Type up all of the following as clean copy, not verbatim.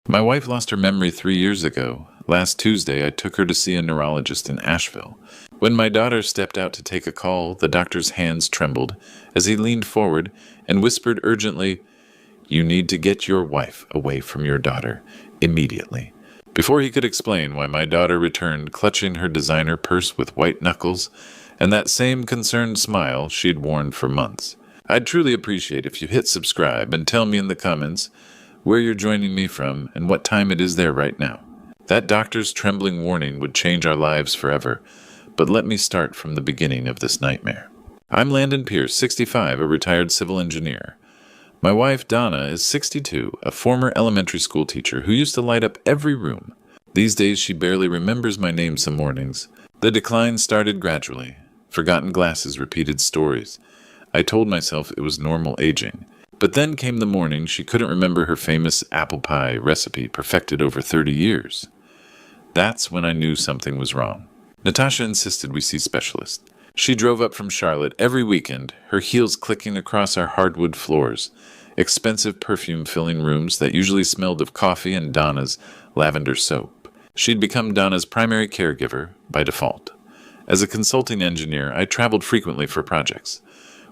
My wife lost her memory 3 years ago. Last Tuesday, I took her to see a neurologist in Asheville. When my daughter stepped out to take a call, the doctor's hands trembled as he leaned forward and whispered urgently, "You need to get your wife away from your daughter immediately." Before he could explain why, my daughter returned, clutching her designer purse with white knuckles and that same concerned smile she'd worn for months. I'd truly appreciate if you hit subscribe and tell me in the comments where you're joining me from and what time it is there right now. That doctor's trembling warning would change our lives forever, but let me start from the beginning of this nightmare. I'm Landon Pierce, 65, a retired civil engineer. My wife, Donna, is 62, a former elementary school teacher who used to light up every room. These days, she barely remembers my name some mornings. The decline started gradually. Forgotten glasses repeated stories. I told myself it was normal aging. But then came the morning she couldn't remember her famous apple pie recipe perfected over 30 years. That's when I knew something was wrong. Natasha insisted we see specialists. She drove up from Charlotte every weekend, her heels clicking across our hardwood floors, expensive perfume-filling rooms that usually smelled of coffee and Donna's lavender soap. She'd become Donna's primary caregiver by default. As a consulting engineer, I traveled frequently for projects.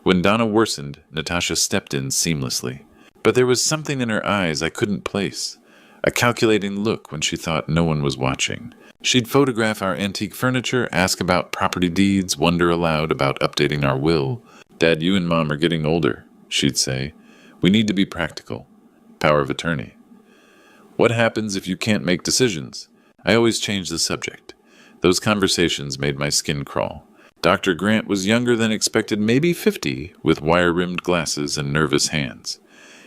When Donna worsened, Natasha stepped in seamlessly. But there was something in her eyes I couldn't place. A calculating look when she thought no one was watching. She'd photograph our antique furniture, ask about property deeds, wonder aloud about updating our will. "Dad, you and Mom are getting older," she'd say. "We need to be practical." Power of attorney. "What happens if you can't make decisions?" I always changed the subject. Those conversations made my skin crawl. Dr. Grant was younger than expected, maybe 50, with wire-rimmed glasses and nervous hands.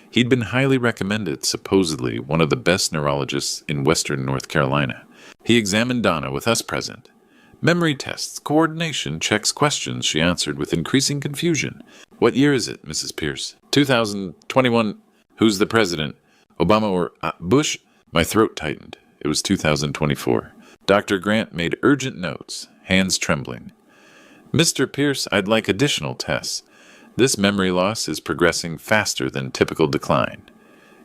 He'd been highly recommended, supposedly one of the best neurologists in western North Carolina. He examined Donna with us present. "Memory tests, coordination, checks questions," she answered with increasing confusion. "What year is it, Mrs. Pierce?" 2021. "Who's the president? Obama or Bush?" My throat tightened. It was 2024. Dr. Grant made urgent notes, hands trembling. "Mr. Pierce, I'd like additional tests. This memory loss is progressing faster than typical decline."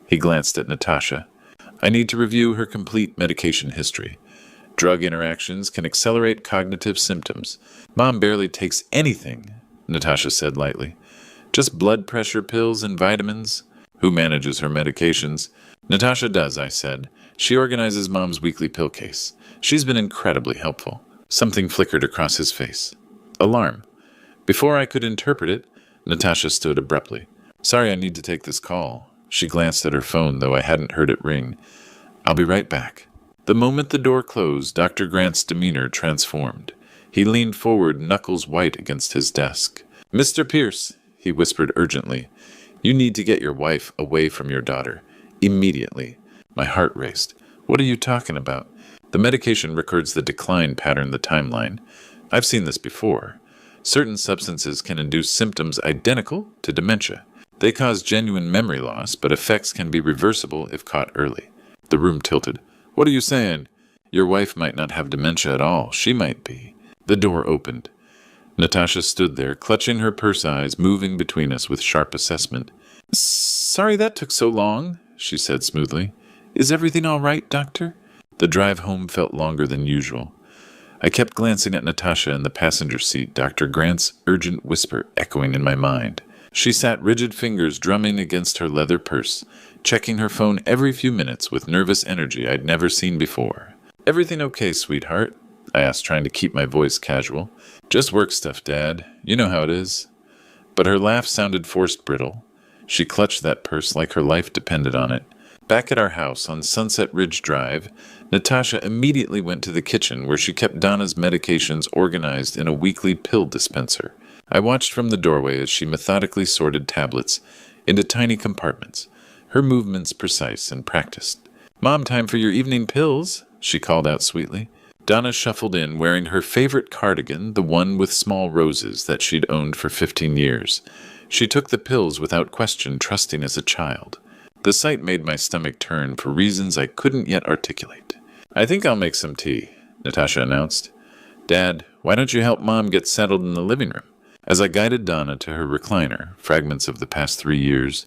He glanced at Natasha. "I need to review her complete medication history. Drug interactions can accelerate cognitive symptoms. Mom barely takes anything," Natasha said lightly. "Just blood pressure pills and vitamins." "Who manages her medications?" "Natasha does," I said. "She organizes Mom's weekly pill case. She's been incredibly helpful." Something flickered across his face. Alarm. Before I could interpret it, Natasha stood abruptly. "Sorry, I need to take this call." She glanced at her phone, though I hadn't heard it ring. "I'll be right back." The moment the door closed, Dr. Grant's demeanor transformed. He leaned forward, knuckles white against his desk. "Mr. Pierce," he whispered urgently, "you need to get your wife away from your daughter. Immediately." My heart raced. "What are you talking about?" "The medication records the decline pattern, the timeline. I've seen this before. Certain substances can induce symptoms identical to dementia. They cause genuine memory loss, but effects can be reversible if caught early." The room tilted. "What are you saying?" "Your wife might not have dementia at all. She might be." The door opened. Natasha stood there, clutching her purse, eyes moving between us with sharp assessment. "Sorry that took so long," she said smoothly. "Is everything all right, doctor?" The drive home felt longer than usual. I kept glancing at Natasha in the passenger seat, Dr. Grant's urgent whisper echoing in my mind. She sat rigid fingers drumming against her leather purse, checking her phone every few minutes with nervous energy I'd never seen before. "Everything okay, sweetheart?" I asked, trying to keep my voice casual. "Just work stuff, Dad. You know how it is." But her laugh sounded forced brittle. She clutched that purse like her life depended on it. Back at our house on Sunset Ridge Drive, Natasha immediately went to the kitchen where she kept Donna's medications organized in a weekly pill dispenser. I watched from the doorway as she methodically sorted tablets into tiny compartments, her movements precise and practiced. "Mom, time for your evening pills," she called out sweetly. Donna shuffled in, wearing her favorite cardigan, the one with small roses that she'd owned for 15 years. She took the pills without question, trusting as a child. The sight made my stomach turn for reasons I couldn't yet articulate. "I think I'll make some tea," Natasha announced. "Dad, why don't you help Mom get settled in the living room?" As I guided Donna to her recliner, fragments of the past 3 years,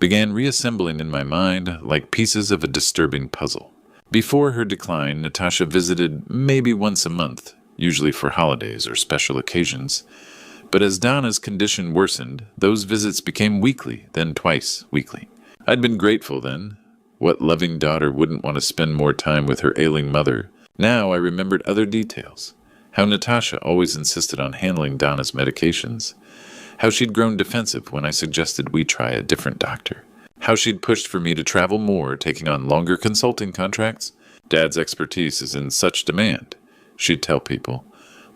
began reassembling in my mind like pieces of a disturbing puzzle. Before her decline, Natasha visited maybe once a month, usually for holidays or special occasions. But as Donna's condition worsened, those visits became weekly, then twice weekly. I'd been grateful then. What loving daughter wouldn't want to spend more time with her ailing mother? Now I remembered other details. How Natasha always insisted on handling Donna's medications. How she'd grown defensive when I suggested we try a different doctor. How she'd pushed for me to travel more, taking on longer consulting contracts. Dad's expertise is in such demand, she'd tell people.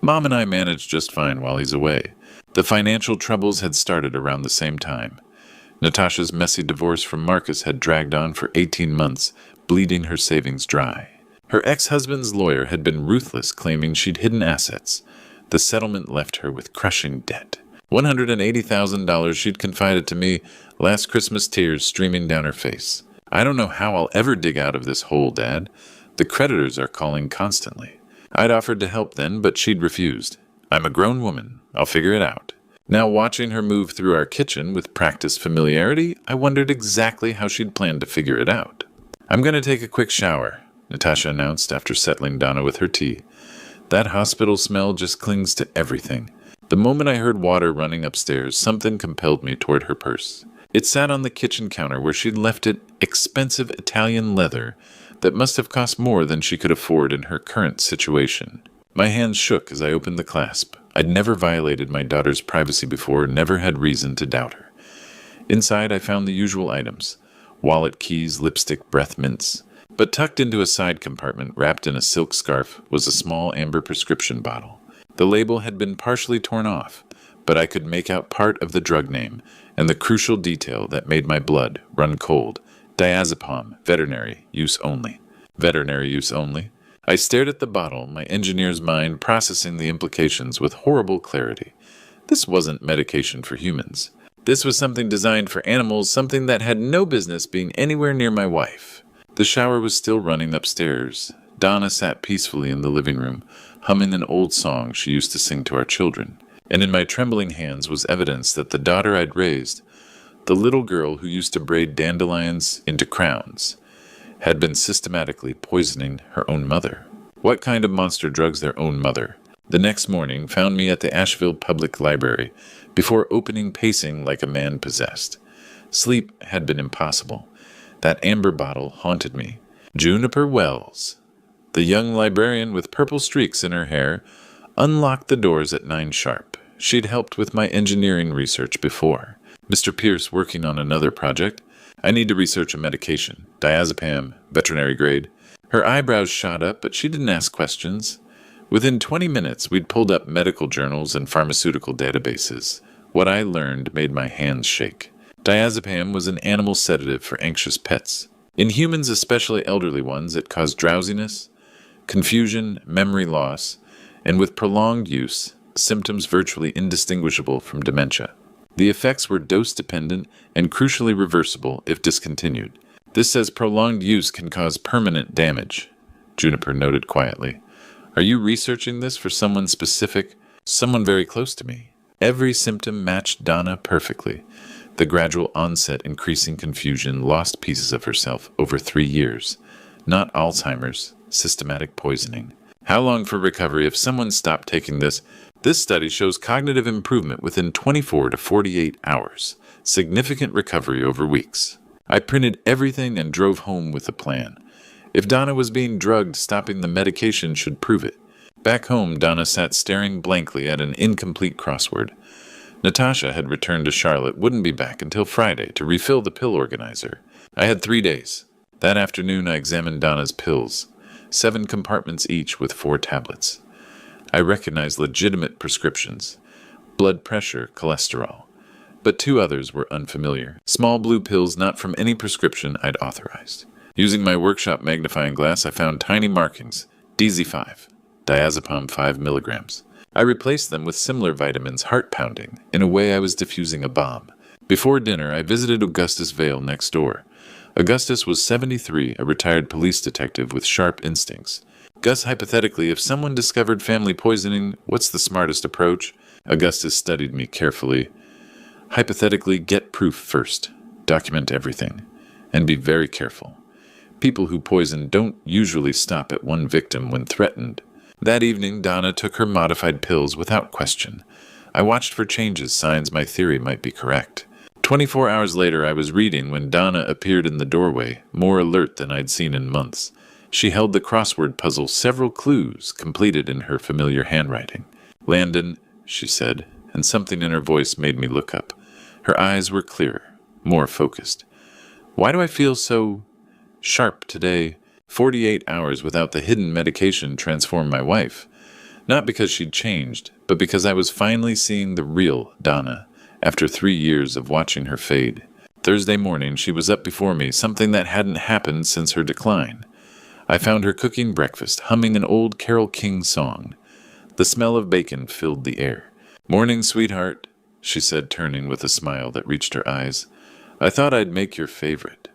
Mom and I managed just fine while he's away. The financial troubles had started around the same time. Natasha's messy divorce from Marcus had dragged on for 18 months, bleeding her savings dry. Her ex-husband's lawyer had been ruthless, claiming she'd hidden assets. The settlement left her with crushing debt. $180,000 she'd confided to me, last Christmas tears streaming down her face. I don't know how I'll ever dig out of this hole, Dad. The creditors are calling constantly. I'd offered to help then, but she'd refused. I'm a grown woman. I'll figure it out. Now, watching her move through our kitchen with practiced familiarity, I wondered exactly how she'd planned to figure it out. I'm going to take a quick shower, Natasha announced after settling Donna with her tea. That hospital smell just clings to everything. The moment I heard water running upstairs, something compelled me toward her purse. It sat on the kitchen counter where she'd left it, expensive Italian leather that must have cost more than she could afford in her current situation. My hands shook as I opened the clasp. I'd never violated my daughter's privacy before, never had reason to doubt her. Inside, I found the usual items: wallet, keys, lipstick, breath mints. But tucked into a side compartment, wrapped in a silk scarf, was a small amber prescription bottle. The label had been partially torn off, but I could make out part of the drug name and the crucial detail that made my blood run cold. Diazepam, veterinary use only. Veterinary use only? I stared at the bottle, my engineer's mind processing the implications with horrible clarity. This wasn't medication for humans. This was something designed for animals, something that had no business being anywhere near my wife. The shower was still running upstairs. Donna sat peacefully in the living room, humming an old song she used to sing to our children. And in my trembling hands was evidence that the daughter I'd raised, the little girl who used to braid dandelions into crowns, had been systematically poisoning her own mother. What kind of monster drugs their own mother? The next morning found me at the Asheville Public Library, before opening pacing like a man possessed. Sleep had been impossible. That amber bottle haunted me. Juniper Wells, the young librarian with purple streaks in her hair, unlocked the doors at 9 sharp. She'd helped with my engineering research before. Mr. Pierce working on another project. I need to research a medication. Diazepam, veterinary grade. Her eyebrows shot up, but she didn't ask questions. Within 20 minutes, we'd pulled up medical journals and pharmaceutical databases. What I learned made my hands shake. Diazepam was an animal sedative for anxious pets. In humans, especially elderly ones, it caused drowsiness, confusion, memory loss, and with prolonged use, symptoms virtually indistinguishable from dementia. The effects were dose-dependent and crucially reversible if discontinued. This says prolonged use can cause permanent damage, Juniper noted quietly. Are you researching this for someone specific, someone very close to me? Every symptom matched Donna perfectly. The gradual onset increasing confusion, lost pieces of herself over 3 years. Not Alzheimer's, systematic poisoning. How long for recovery if someone stopped taking this? This study shows cognitive improvement within 24 to 48 hours. Significant recovery over weeks. I printed everything and drove home with a plan. If Donna was being drugged, stopping the medication should prove it. Back home, Donna sat staring blankly at an incomplete crossword. Natasha had returned to Charlotte, wouldn't be back until Friday to refill the pill organizer. I had 3 days. That afternoon, I examined Donna's pills. 7 compartments each with 4 tablets. I recognized legitimate prescriptions. Blood pressure, cholesterol. But 2 others were unfamiliar. Small blue pills not from any prescription I'd authorized. Using my workshop magnifying glass, I found tiny markings. DZ5, diazepam 5 milligrams. I replaced them with similar vitamins, heart pounding. In a way, I was diffusing a bomb. Before dinner, I visited Augustus Vale next door. Augustus was 73, a retired police detective with sharp instincts. Gus, hypothetically, if someone discovered family poisoning, what's the smartest approach? Augustus studied me carefully. Hypothetically, get proof first. Document everything. And be very careful. People who poison don't usually stop at one victim when threatened. That evening, Donna took her modified pills without question. I watched for changes, signs my theory might be correct. 24 hours later, I was reading when Donna appeared in the doorway, more alert than I'd seen in months. She held the crossword puzzle, several clues completed in her familiar handwriting. "Landon," she said, and something in her voice made me look up. Her eyes were clearer, more focused. "Why do I feel so sharp today? 48 hours without the hidden medication transformed my wife. Not because she'd changed, but because I was finally seeing the real Donna, after 3 years of watching her fade. Thursday morning, she was up before me, something that hadn't happened since her decline. I found her cooking breakfast, humming an old Carole King song. The smell of bacon filled the air. "Morning, sweetheart," she said, turning with a smile that reached her eyes. "I thought I'd make your favorite.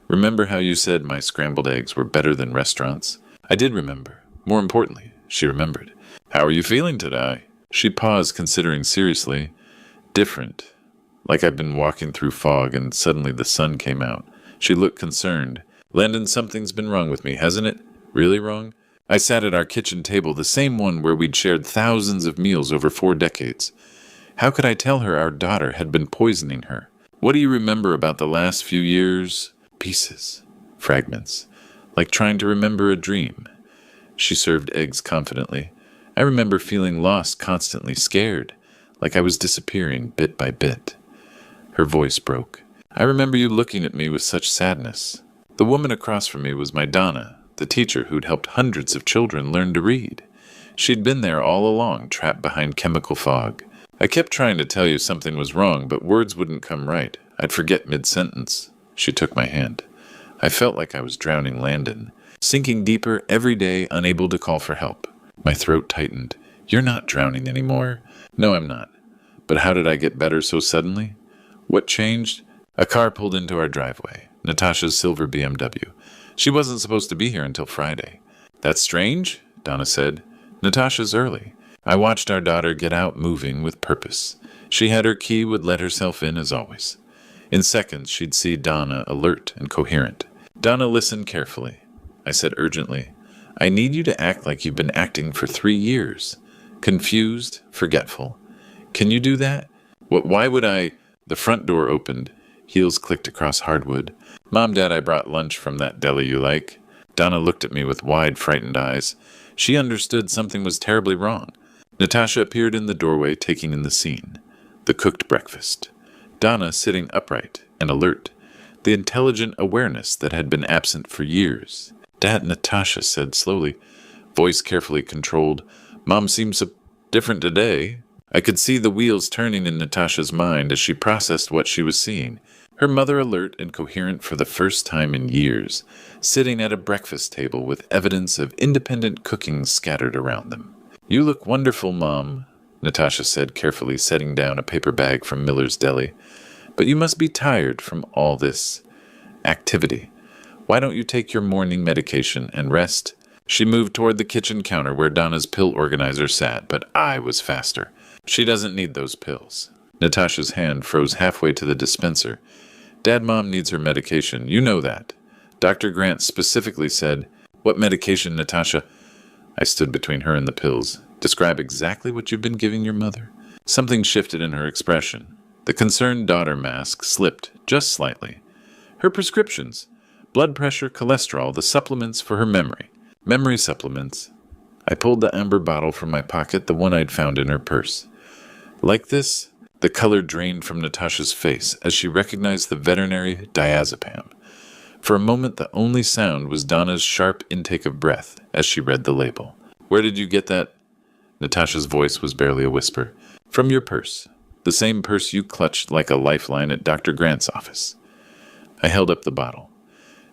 Remember how you said my scrambled eggs were better than restaurants?" I did remember. More importantly, she remembered. "How are you feeling today?" She paused, considering seriously. "Different. Like I've been walking through fog and suddenly the sun came out." She looked concerned. "Landon, something's been wrong with me, hasn't it? Really wrong?" I sat at our kitchen table, the same one where we'd shared thousands of meals over 4 decades. How could I tell her our daughter had been poisoning her? "What do you remember about the last few years?" "Pieces. Fragments. Like trying to remember a dream." She served eggs confidently. "I remember feeling lost, constantly scared, like I was disappearing bit by bit." Her voice broke. "I remember you looking at me with such sadness." The woman across from me was my Donna, the teacher who'd helped hundreds of children learn to read. She'd been there all along, trapped behind chemical fog. "I kept trying to tell you something was wrong, but words wouldn't come right. I'd forget mid-sentence." She took my hand. I felt like I was drowning Landon, sinking deeper every day, unable to call for help. My throat tightened. "You're not drowning anymore." "No, I'm not. But how did I get better so suddenly?" "What changed?" A car pulled into our driveway, Natasha's silver BMW. She wasn't supposed to be here until Friday. "That's strange," Donna said. "Natasha's early." I watched our daughter get out moving with purpose. She had her key, would let herself in as always. In seconds, she'd see Donna alert and coherent. Donna listened carefully. I said urgently, "I need you to act like you've been acting for 3 years. Confused, forgetful. Can you do that?" Why would I?" The front door opened. Heels clicked across hardwood. "Mom, Dad, I brought lunch from that deli you like." Donna looked at me with wide, frightened eyes. She understood something was terribly wrong. Natasha appeared in the doorway, taking in the scene. The cooked breakfast. Donna sitting upright and alert. The intelligent awareness that had been absent for years. "Dad," Natasha said slowly, voice carefully controlled. "Mom seems so different today." I could see the wheels turning in Natasha's mind as she processed what she was seeing. Her mother alert and coherent for the first time in years, sitting at a breakfast table with evidence of independent cooking scattered around them. "You look wonderful, Mom," Natasha said carefully, setting down a paper bag from Miller's Deli. "But you must be tired from all this activity. Why don't you take your morning medication and rest?" She moved toward the kitchen counter where Donna's pill organizer sat, but I was faster. "She doesn't need those pills." Natasha's hand froze halfway to the dispenser. "Dad, Mom needs her medication. You know that. Dr. Grant specifically said—" "What medication, Natasha?" I stood between her and the pills. "Describe exactly what you've been giving your mother." Something shifted in her expression. The concerned daughter mask slipped just slightly. "Her prescriptions. Blood pressure, cholesterol, the supplements for her memory. Memory supplements." I pulled the amber bottle from my pocket, the one I'd found in her purse. "Like this?" The color drained from Natasha's face as she recognized the veterinary diazepam. For a moment, the only sound was Donna's sharp intake of breath as she read the label. "Where did you get that?" Natasha's voice was barely a whisper. "From your purse. The same purse you clutched like a lifeline at Dr. Grant's office." I held up the bottle.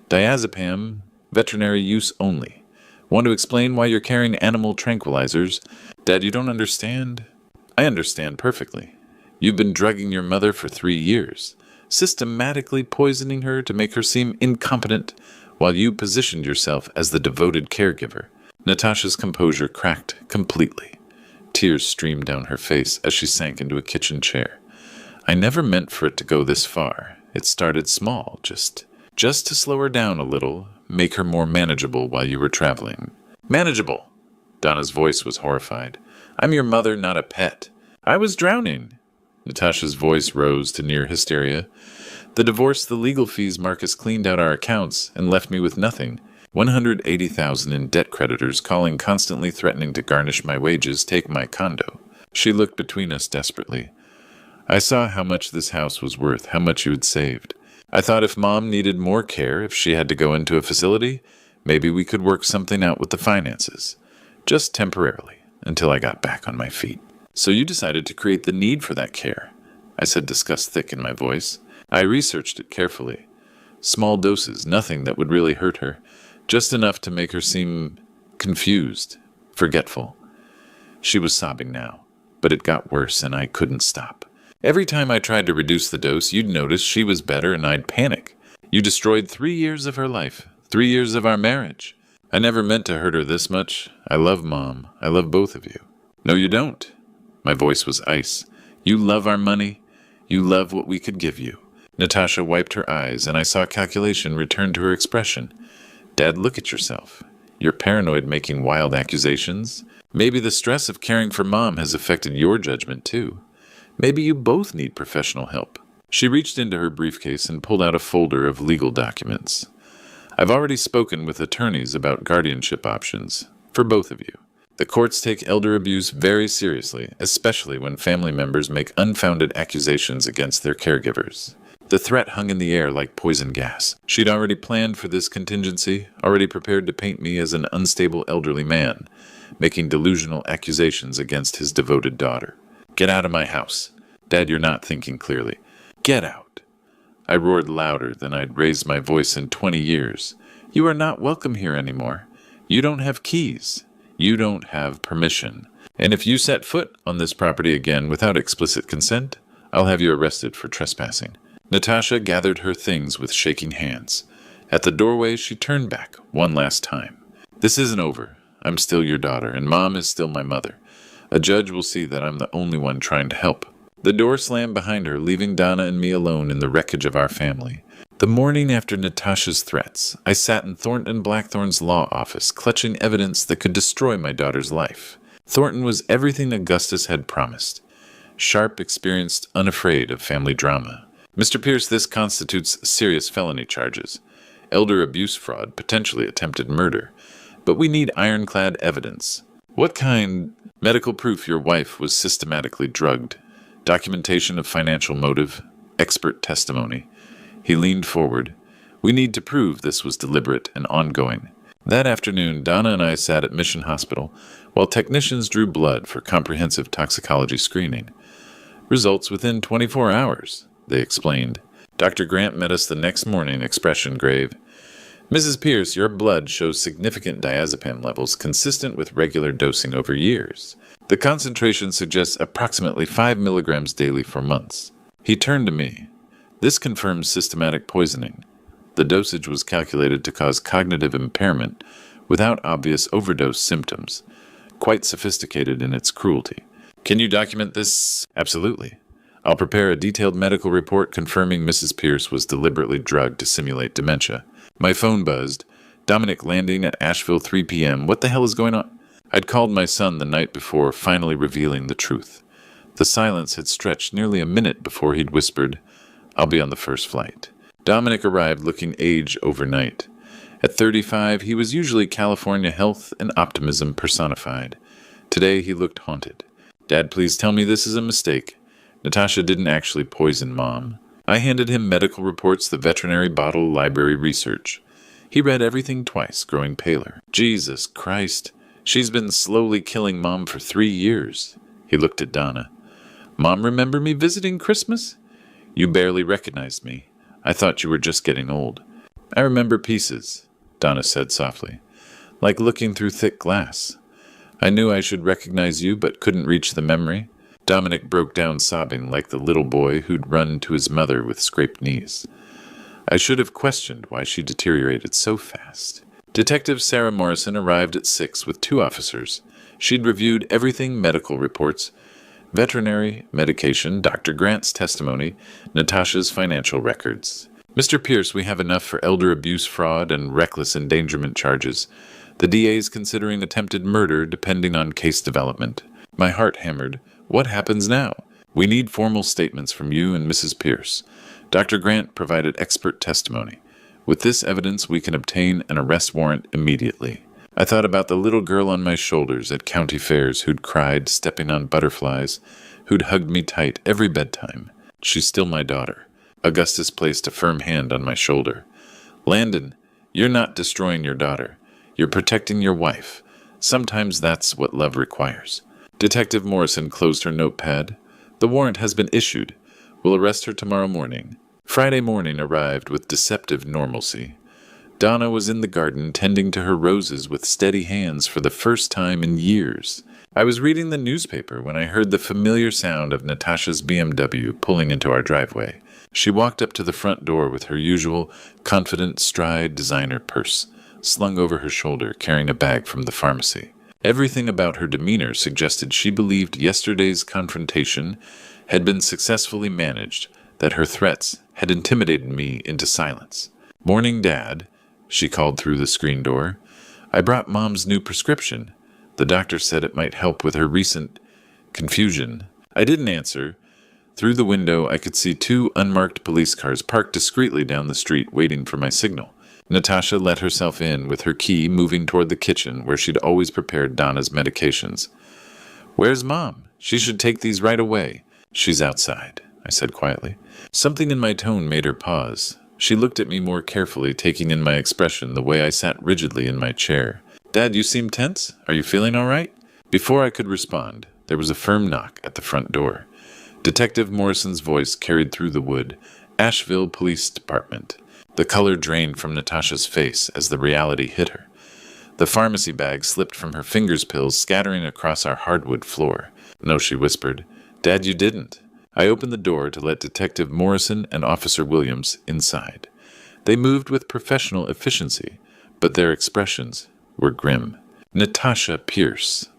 "Diazepam, veterinary use only. Want to explain why you're carrying animal tranquilizers? Dad, you don't understand?" "I understand perfectly. You've been drugging your mother for 3 years, systematically poisoning her to make her seem incompetent, while you positioned yourself as the devoted caregiver." Natasha's composure cracked completely. Tears streamed down her face as she sank into a kitchen chair. "I never meant for it to go this far. It started small, just to slow her down a little, make her more manageable while you were traveling. Manageable! Donna's voice was horrified. I'm your mother, not a pet. I was drowning. Natasha's voice rose to near hysteria. The divorce, the legal fees, Marcus cleaned out our accounts and left me with nothing. $180,000 in debt creditors calling constantly threatening to garnish my wages, take my condo. She looked between us desperately. I saw how much this house was worth, how much you had saved. I thought if Mom needed more care, if she had to go into a facility, maybe we could work something out with the finances. Just temporarily, until I got back on my feet. So you decided to create the need for that care. I said, disgust thick in my voice. I researched it carefully. Small doses, nothing that would really hurt her. Just enough to make her seem confused, forgetful. She was sobbing now, but it got worse and I couldn't stop. Every time I tried to reduce the dose, you'd notice she was better and I'd panic. You destroyed 3 years of her life, 3 years of our marriage. I never meant to hurt her this much. I love Mom. I love both of you. No, you don't. My voice was ice. You love our money. You love what we could give you. Natasha wiped her eyes, and I saw calculation return to her expression. Dad, look at yourself. You're paranoid, making wild accusations. Maybe the stress of caring for Mom has affected your judgment, too. Maybe you both need professional help. She reached into her briefcase and pulled out a folder of legal documents. I've already spoken with attorneys about guardianship options for both of you. The courts take elder abuse very seriously, especially when family members make unfounded accusations against their caregivers. The threat hung in the air like poison gas. She'd already planned for this contingency, already prepared to paint me as an unstable elderly man, making delusional accusations against his devoted daughter. Get out of my house. Dad, you're not thinking clearly. Get out. I roared louder than I'd raised my voice in 20 years. You are not welcome here anymore. You don't have keys. You don't have permission. And if you set foot on this property again without explicit consent, I'll have you arrested for trespassing. Natasha gathered her things with shaking hands. At the doorway, she turned back one last time. This isn't over. I'm still your daughter, and Mom is still my mother. A judge will see that I'm the only one trying to help. The door slammed behind her, leaving Donna and me alone in the wreckage of our family. The morning after Natasha's threats, I sat in Thornton Blackthorn's law office, clutching evidence that could destroy my daughter's life. Thornton was everything Augustus had promised. Sharp, experienced, unafraid of family drama. Mr. Pierce, this constitutes serious felony charges. Elder abuse fraud, potentially attempted murder. But we need ironclad evidence. What kind? Medical proof your wife was systematically drugged. Documentation of financial motive. Expert testimony. He leaned forward. We need to prove this was deliberate and ongoing. That afternoon, Donna and I sat at Mission Hospital while technicians drew blood for comprehensive toxicology screening. Results within 24 hours, they explained. Dr. Grant met us the next morning, expression grave. Mrs. Pierce, your blood shows significant diazepam levels consistent with regular dosing over years. The concentration suggests approximately 5 milligrams daily for months. He turned to me. This confirms systematic poisoning. The dosage was calculated to cause cognitive impairment without obvious overdose symptoms. Quite sophisticated in its cruelty. Can you document this? Absolutely. I'll prepare a detailed medical report confirming Mrs. Pierce was deliberately drugged to simulate dementia. My phone buzzed. Dominic landing at Asheville 3 p.m. What the hell is going on? I'd called my son the night before, finally revealing the truth. The silence had stretched nearly a minute before he'd whispered, I'll be on the first flight. Dominic arrived looking age overnight. At 35, he was usually California health and optimism personified. Today, he looked haunted. Dad, please tell me this is a mistake. Natasha didn't actually poison Mom. I handed him medical reports, the veterinary bottle, library research. He read everything twice, growing paler. Jesus Christ. She's been slowly killing Mom for 3 years. He looked at Donna. Mom, remember me visiting Christmas? You barely recognized me. I thought you were just getting old. I remember pieces, Donna said softly, like looking through thick glass. I knew I should recognize you, but couldn't reach the memory. Dominic broke down sobbing like the little boy who'd run to his mother with scraped knees. I should have questioned why she deteriorated so fast. Detective Sarah Morrison arrived at 6 with 2 officers. She'd reviewed everything medical reports, veterinary, medication, Dr. Grant's testimony, Natasha's financial records. Mr. Pierce, we have enough for elder abuse, fraud, and reckless endangerment charges. The DA is considering attempted murder depending on case development. My heart hammered. What happens now? We need formal statements from you and Mrs. Pierce. Dr. Grant provided expert testimony. With this evidence, we can obtain an arrest warrant immediately. I thought about the little girl on my shoulders at county fairs who'd cried stepping on butterflies, who'd hugged me tight every bedtime. She's still my daughter. Augustus placed a firm hand on my shoulder. Landon, you're not destroying your daughter. You're protecting your wife. Sometimes that's what love requires. Detective Morrison closed her notepad. The warrant has been issued. We'll arrest her tomorrow morning. Friday morning arrived with deceptive normalcy. Donna was in the garden tending to her roses with steady hands for the first time in years. I was reading the newspaper when I heard the familiar sound of Natasha's BMW pulling into our driveway. She walked up to the front door with her usual confident stride designer purse, slung over her shoulder, carrying a bag from the pharmacy. Everything about her demeanor suggested she believed yesterday's confrontation had been successfully managed, that her threats had intimidated me into silence. Morning, Dad, she called through the screen door. I brought Mom's new prescription. The doctor said it might help with her recent confusion. I didn't answer. Through the window, I could see 2 unmarked police cars parked discreetly down the street, waiting for my signal. Natasha let herself in with her key, moving toward the kitchen where she'd always prepared Donna's medications. Where's Mom? She should take these right away. She's outside, I said quietly. Something in my tone made her pause. She looked at me more carefully, taking in my expression, the way I sat rigidly in my chair. Dad, you seem tense. Are you feeling all right? Before I could respond, there was a firm knock at the front door. Detective Morrison's voice carried through the wood. Asheville Police Department. The color drained from Natasha's face as the reality hit her. The pharmacy bag slipped from her fingers' pills, scattering across our hardwood floor. No, she whispered. Dad, you didn't. I opened the door to let Detective Morrison and Officer Williams inside. They moved with professional efficiency, but their expressions were grim. Natasha Pierce,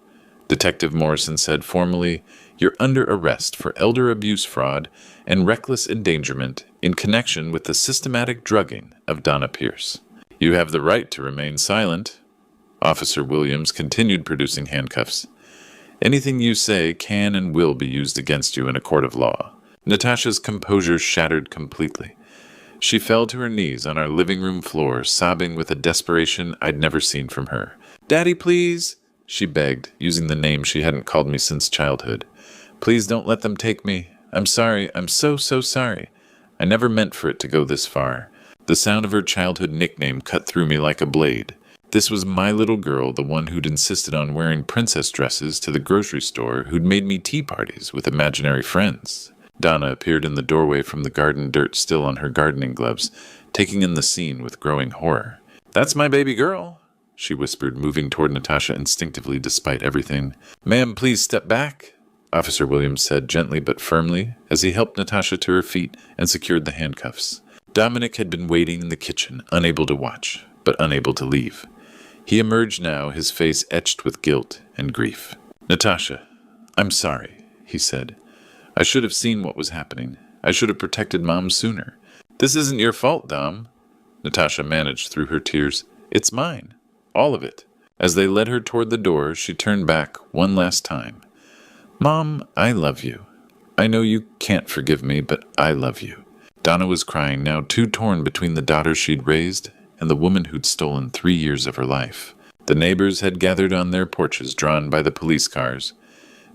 Detective Morrison said formally, you're under arrest for elder abuse, fraud, and reckless endangerment in connection with the systematic drugging of Donna Pierce. You have the right to remain silent. Officer Williams continued producing handcuffs. Anything you say can and will be used against you in a court of law. Natasha's composure shattered completely. She fell to her knees on our living room floor, sobbing with a desperation I'd never seen from her. Daddy, please, she begged, using the name she hadn't called me since childhood. Please don't let them take me. I'm sorry. I'm so sorry. I never meant for it to go this far. The sound of her childhood nickname cut through me like a blade. This was my little girl, the one who'd insisted on wearing princess dresses to the grocery store, who'd made me tea parties with imaginary friends. Donna appeared in the doorway from the garden dirt still on her gardening gloves, taking in the scene with growing horror. That's my baby girl, she whispered, moving toward Natasha instinctively despite everything. Ma'am, please step back, Officer Williams said gently but firmly as he helped Natasha to her feet and secured the handcuffs. Dominic had been waiting in the kitchen, unable to watch, but unable to leave. He emerged now, his face etched with guilt and grief. Natasha, I'm sorry, he said. I should have seen what was happening. I should have protected Mom sooner. This isn't your fault, Dom. Natasha managed through her tears. It's mine. All of it. As they led her toward the door, she turned back one last time. Mom, I love you. I know you can't forgive me, but I love you. Donna was crying, now too torn between the daughter she'd raised and the woman who'd stolen 3 years of her life. The neighbors had gathered on their porches drawn by the police cars.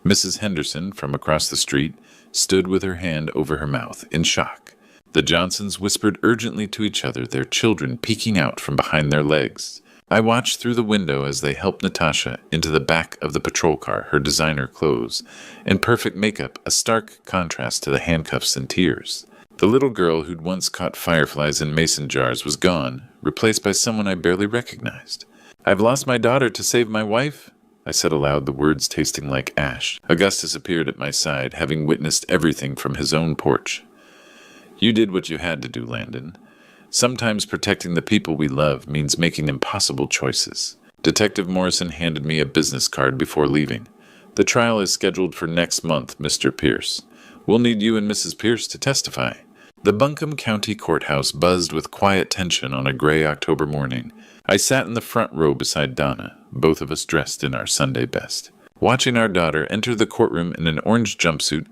Mrs. Henderson, from across the street, stood with her hand over her mouth, in shock. The Johnsons whispered urgently to each other, their children peeking out from behind their legs. I watched through the window as they helped Natasha into the back of the patrol car, her designer clothes, in perfect makeup, a stark contrast to the handcuffs and tears. The little girl who'd once caught fireflies in mason jars was gone, replaced by someone I barely recognized. I've lost my daughter to save my wife, I said aloud, the words tasting like ash. Augustus appeared at my side, having witnessed everything from his own porch. You did what you had to do, Landon. Sometimes protecting the people we love means making impossible choices. Detective Morrison handed me a business card before leaving. The trial is scheduled for next month, Mr. Pierce. We'll need you and Mrs. Pierce to testify." The Buncombe County Courthouse buzzed with quiet tension on a gray October morning. I sat in the front row beside Donna, both of us dressed in our Sunday best, watching our daughter enter the courtroom in an orange jumpsuit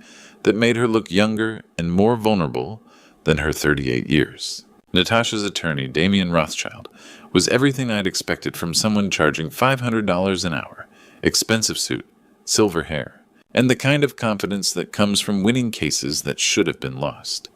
that made her look younger and more vulnerable than her 38 years. Natasha's attorney, Damien Rothschild, was everything I'd expected from someone charging $500 an hour, expensive suit, silver hair, and the kind of confidence that comes from winning cases that should have been lost.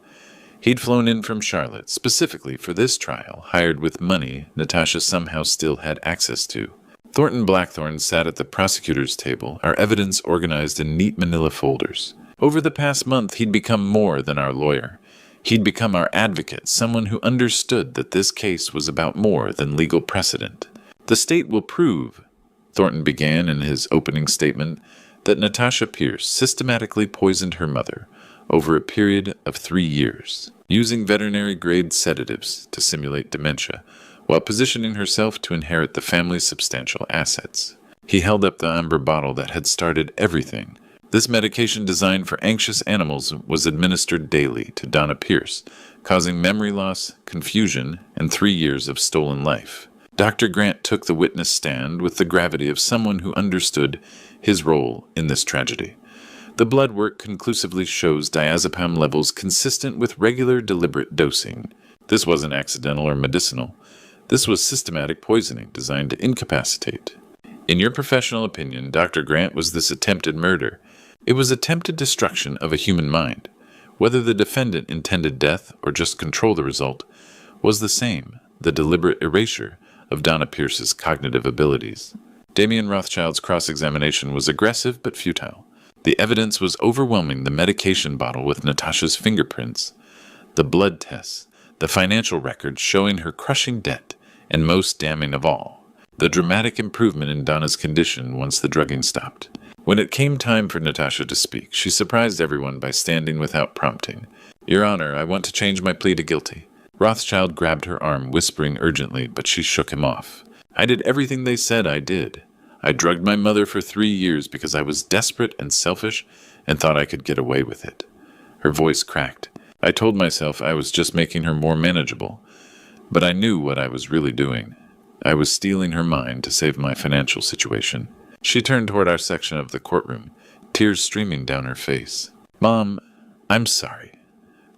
He'd flown in from Charlotte specifically for this trial, hired with money Natasha somehow still had access to. Thornton Blackthorne sat at the prosecutor's table, our evidence organized in neat manila folders. Over the past month, he'd become more than our lawyer. He'd become our advocate, someone who understood that this case was about more than legal precedent. "The state will prove," Thornton began in his opening statement, "that Natasha Pierce systematically poisoned her mother over a period of 3 years, using veterinary-grade sedatives to simulate dementia, while positioning herself to inherit the family's substantial assets." He held up the amber bottle that had started everything. This medication designed for anxious animals was administered daily to Donna Pierce, causing memory loss, confusion, and 3 years of stolen life. Dr. Grant took the witness stand with the gravity of someone who understood his role in this tragedy. The blood work conclusively shows diazepam levels consistent with regular deliberate dosing. This wasn't accidental or medicinal. This was systematic poisoning designed to incapacitate. In your professional opinion, Dr. Grant, was this attempted murder? It was attempted destruction of a human mind. Whether the defendant intended death or just control the result was the same, the deliberate erasure of Donna Pierce's cognitive abilities. Damien Rothschild's cross-examination was aggressive but futile. The evidence was overwhelming: the medication bottle with Natasha's fingerprints, the blood tests, the financial records showing her crushing debt, and most damning of all, the dramatic improvement in Donna's condition once the drugging stopped. When it came time for Natasha to speak, she surprised everyone by standing without prompting. "Your Honor, I want to change my plea to guilty." Rothschild grabbed her arm, whispering urgently, but she shook him off. "I did everything they said I did. I drugged my mother for 3 years because I was desperate and selfish and thought I could get away with it." Her voice cracked. "I told myself I was just making her more manageable, but I knew what I was really doing. I was stealing her mind to save my financial situation." She turned toward our section of the courtroom, tears streaming down her face. "Mom, I'm sorry.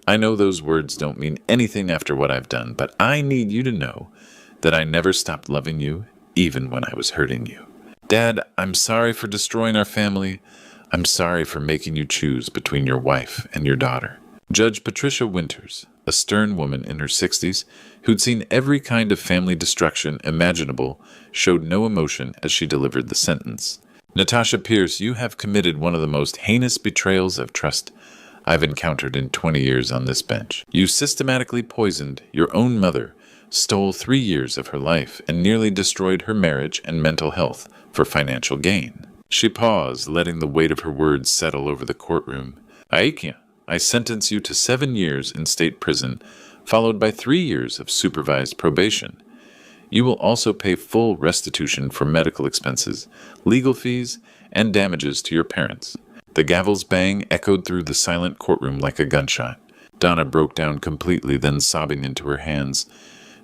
I know those words don't mean anything after what I've done, but I need you to know that I never stopped loving you, even when I was hurting you. Dad, I'm sorry for destroying our family. I'm sorry for making you choose between your wife and your daughter." Judge Patricia Winters, a stern woman in her 60s who'd seen every kind of family destruction imaginable, showed no emotion as she delivered the sentence. "Natasha Pierce, you have committed one of the most heinous betrayals of trust I've encountered in 20 years on this bench. You systematically poisoned your own mother, stole 3 years of her life, and nearly destroyed her marriage and mental health for financial gain." She paused, letting the weight of her words settle over the courtroom. "Aikia, I sentence you to 7 years in state prison, followed by 3 years of supervised probation. You will also pay full restitution for medical expenses, legal fees, and damages to your parents." The gavel's bang echoed through the silent courtroom like a gunshot. Donna broke down completely, then sobbing into her hands.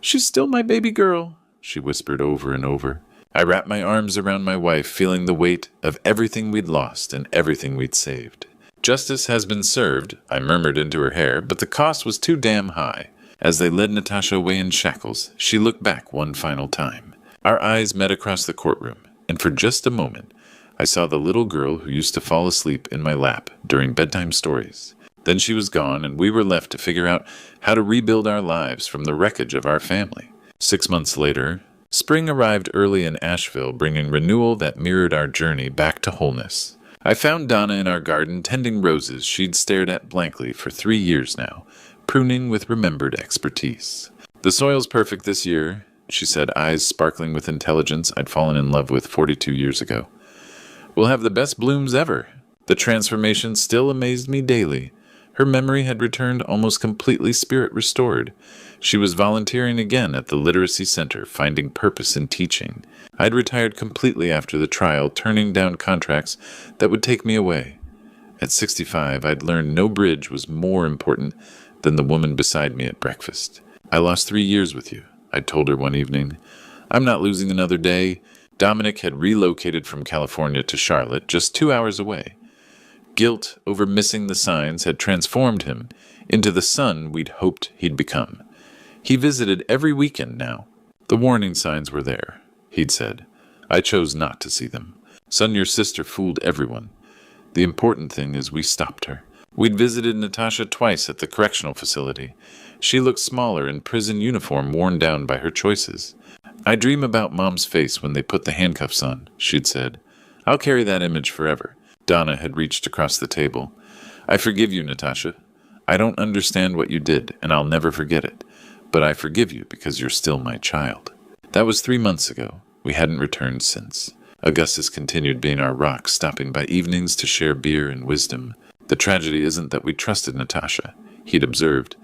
"She's still my baby girl," she whispered over and over. I wrapped my arms around my wife, feeling the weight of everything we'd lost and everything we'd saved. "Justice has been served," I murmured into her hair, but the cost was too damn high. As they led Natasha away in shackles, she looked back one final time. Our eyes met across the courtroom, and for just a moment, I saw the little girl who used to fall asleep in my lap during bedtime stories. Then she was gone, and we were left to figure out how to rebuild our lives from the wreckage of our family. 6 months later, spring arrived early in Asheville, bringing renewal that mirrored our journey back to wholeness. I found Donna in our garden tending roses she'd stared at blankly for 3 years now, pruning with remembered expertise. "The soil's perfect this year," she said, eyes sparkling with intelligence I'd fallen in love with 42 years ago. "We'll have the best blooms ever." The transformation still amazed me daily. Her memory had returned almost completely spirit restored. She was volunteering again at the literacy center, finding purpose in teaching. I'd retired completely after the trial, turning down contracts that would take me away. At 65, I'd learned no bridge was more important than the woman beside me at breakfast. I lost 3 years with you, I'd told her one evening. I'm not losing another day. Dominic had relocated from California to Charlotte, just 2 hours away. Guilt over missing the signs had transformed him into the son we'd hoped he'd become. He visited every weekend now. The warning signs were there, he'd said. I chose not to see them. Son, your sister fooled everyone. The important thing is we stopped her. We'd visited Natasha twice at the correctional facility. She looked smaller in prison uniform worn down by her choices. I dream about Mom's face when they put the handcuffs on, she'd said. I'll carry that image forever. Donna had reached across the table. I forgive you, Natasha. I don't understand what you did, and I'll never forget it. But I forgive you because you're still my child. That was 3 months ago. We hadn't returned since. Augustus continued being our rock, stopping by evenings to share beer and wisdom. The tragedy isn't that we trusted Natasha, he'd observed.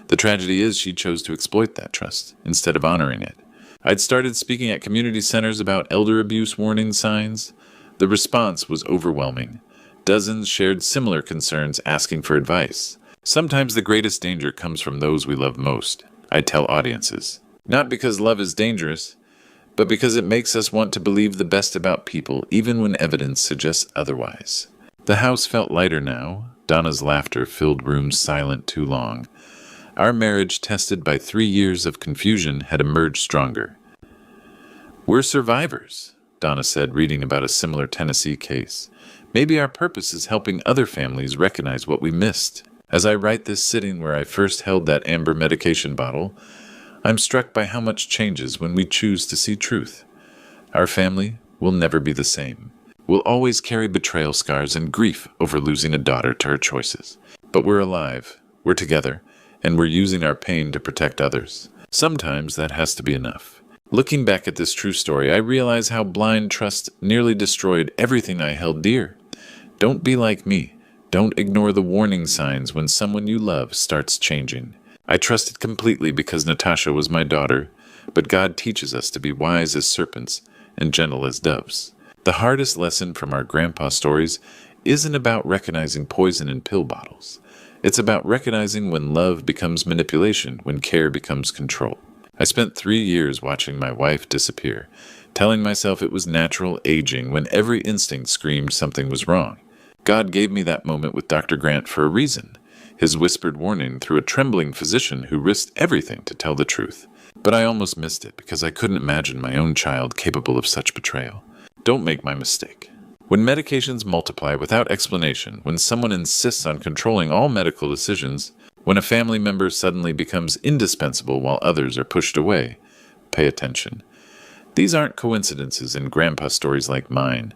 The tragedy is she chose to exploit that trust, instead of honoring it. I'd started speaking at community centers about elder abuse warning signs. The response was overwhelming. Dozens shared similar concerns, asking for advice. Sometimes the greatest danger comes from those we love most, I tell audiences. Not because love is dangerous, but because it makes us want to believe the best about people, even when evidence suggests otherwise. The house felt lighter now. Donna's laughter filled rooms silent too long. Our marriage, tested by 3 years of confusion, had emerged stronger. We're survivors, Donna said, reading about a similar Tennessee case. Maybe our purpose is helping other families recognize what we missed. As I write this sitting where I first held that amber medication bottle, I'm struck by how much changes when we choose to see truth. Our family will never be the same. We'll always carry betrayal scars and grief over losing a daughter to her choices. But we're alive, we're together, and we're using our pain to protect others. Sometimes that has to be enough. Looking back at this true story, I realize how blind trust nearly destroyed everything I held dear. Don't be like me. Don't ignore the warning signs when someone you love starts changing. I trusted completely because Natasha was my daughter, but God teaches us to be wise as serpents and gentle as doves. The hardest lesson from our grandpa stories isn't about recognizing poison in pill bottles. It's about recognizing when love becomes manipulation, when care becomes control. I spent 3 years watching my wife disappear, telling myself it was natural aging when every instinct screamed something was wrong. God gave me that moment with Dr. Grant for a reason, his whispered warning through a trembling physician who risked everything to tell the truth. But I almost missed it because I couldn't imagine my own child capable of such betrayal. Don't make my mistake. When medications multiply without explanation, when someone insists on controlling all medical decisions, when a family member suddenly becomes indispensable while others are pushed away, pay attention. These aren't coincidences in grandpa stories like mine.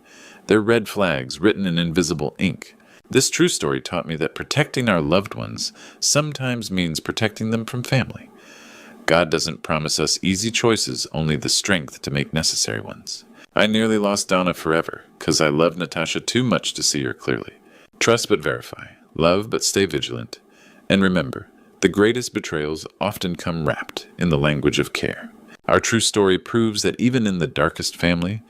They're red flags written in invisible ink. This true story taught me that protecting our loved ones sometimes means protecting them from family. God doesn't promise us easy choices, only the strength to make necessary ones. I nearly lost Donna forever, because I loved Natasha too much to see her clearly. Trust but verify. Love but stay vigilant. And remember, the greatest betrayals often come wrapped in the language of care. Our true story proves that even in the darkest family,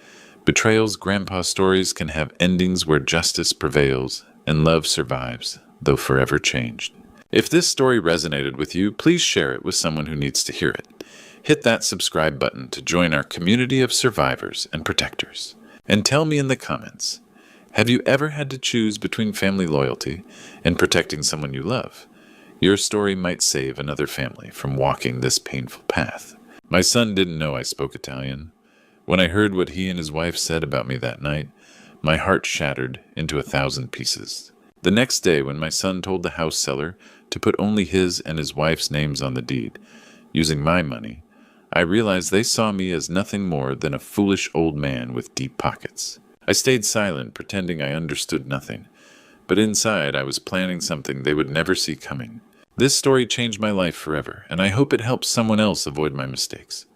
betrayal's grandpa stories can have endings where justice prevails and love survives, though forever changed. If this story resonated with you, please share it with someone who needs to hear it. Hit that subscribe button to join our community of survivors and protectors. And tell me in the comments, have you ever had to choose between family loyalty and protecting someone you love? Your story might save another family from walking this painful path. My son didn't know I spoke Italian. When I heard what he and his wife said about me that night, my heart shattered into 1,000 pieces. The next day, when my son told the house seller to put only his and his wife's names on the deed, using my money, I realized they saw me as nothing more than a foolish old man with deep pockets. I stayed silent, pretending I understood nothing, but inside I was planning something they would never see coming. This story changed my life forever, and I hope it helps someone else avoid my mistakes.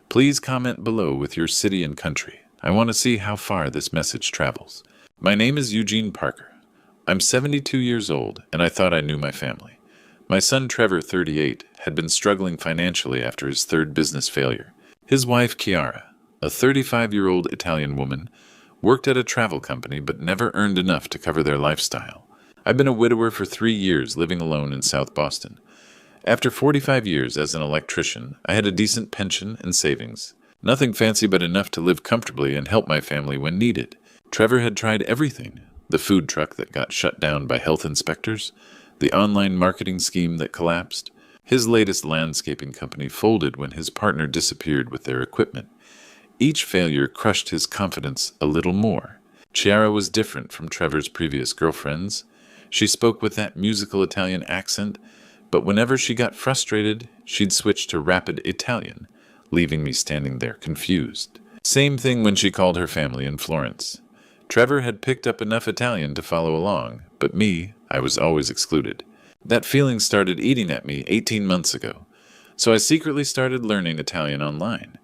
Please comment below with your city and country. I want to see how far this message travels. My name is Eugene Parker. I'm 72 years old, and I thought I knew my family. My son Trevor, 38, had been struggling financially after his third business failure. His wife Chiara, a 35-year-old Italian woman, worked at a travel company but never earned enough to cover their lifestyle. I've been a widower for 3 years, living alone in South Boston. After 45 years as an electrician, I had a decent pension and savings. Nothing fancy but enough to live comfortably and help my family when needed. Trevor had tried everything: the food truck that got shut down by health inspectors, the online marketing scheme that collapsed. His latest landscaping company folded when his partner disappeared with their equipment. Each failure crushed his confidence a little more. Chiara was different from Trevor's previous girlfriends. She spoke with that musical Italian accent, but whenever she got frustrated, she'd switch to rapid Italian, leaving me standing there confused. Same thing when she called her family in Florence. Trevor had picked up enough Italian to follow along, but me, I was always excluded. That feeling started eating at me 18 months ago, so I secretly started learning Italian online.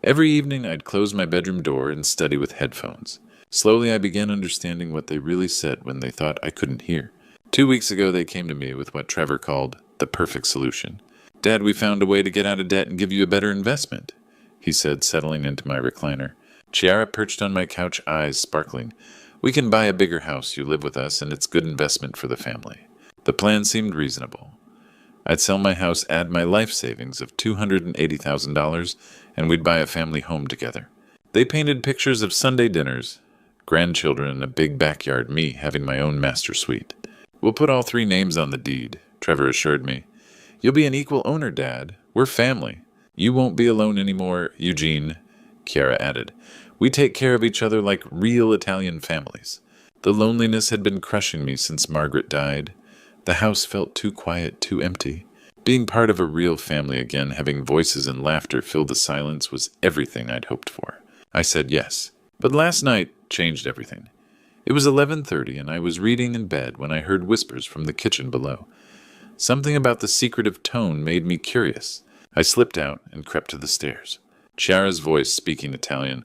Every evening I'd close my bedroom door and study with headphones. Slowly I began understanding what they really said when they thought I couldn't hear. 2 weeks ago they came to me with what Trevor called the perfect solution. "Dad, we found a way to get out of debt and give you a better investment," he said, settling into my recliner. Chiara perched on my couch, eyes sparkling. "We can buy a bigger house, you live with us, and it's good investment for the family." The plan seemed reasonable. I'd sell my house, add my life savings of $280,000, and we'd buy a family home together. They painted pictures of Sunday dinners, grandchildren in a big backyard, me having my own master suite. "We'll put all 3 names on the deed," Trevor assured me. "You'll be an equal owner, Dad. We're family. You won't be alone anymore, Eugene," Chiara added. "We take care of each other like real Italian families." The loneliness had been crushing me since Margaret died. The house felt too quiet, too empty. Being part of a real family again, having voices and laughter fill the silence, was everything I'd hoped for. I said yes. But last night changed everything. It was 11:30, and I was reading in bed when I heard whispers from the kitchen below. Something about the secretive tone made me curious. I slipped out and crept to the stairs. Chiara's voice speaking Italian.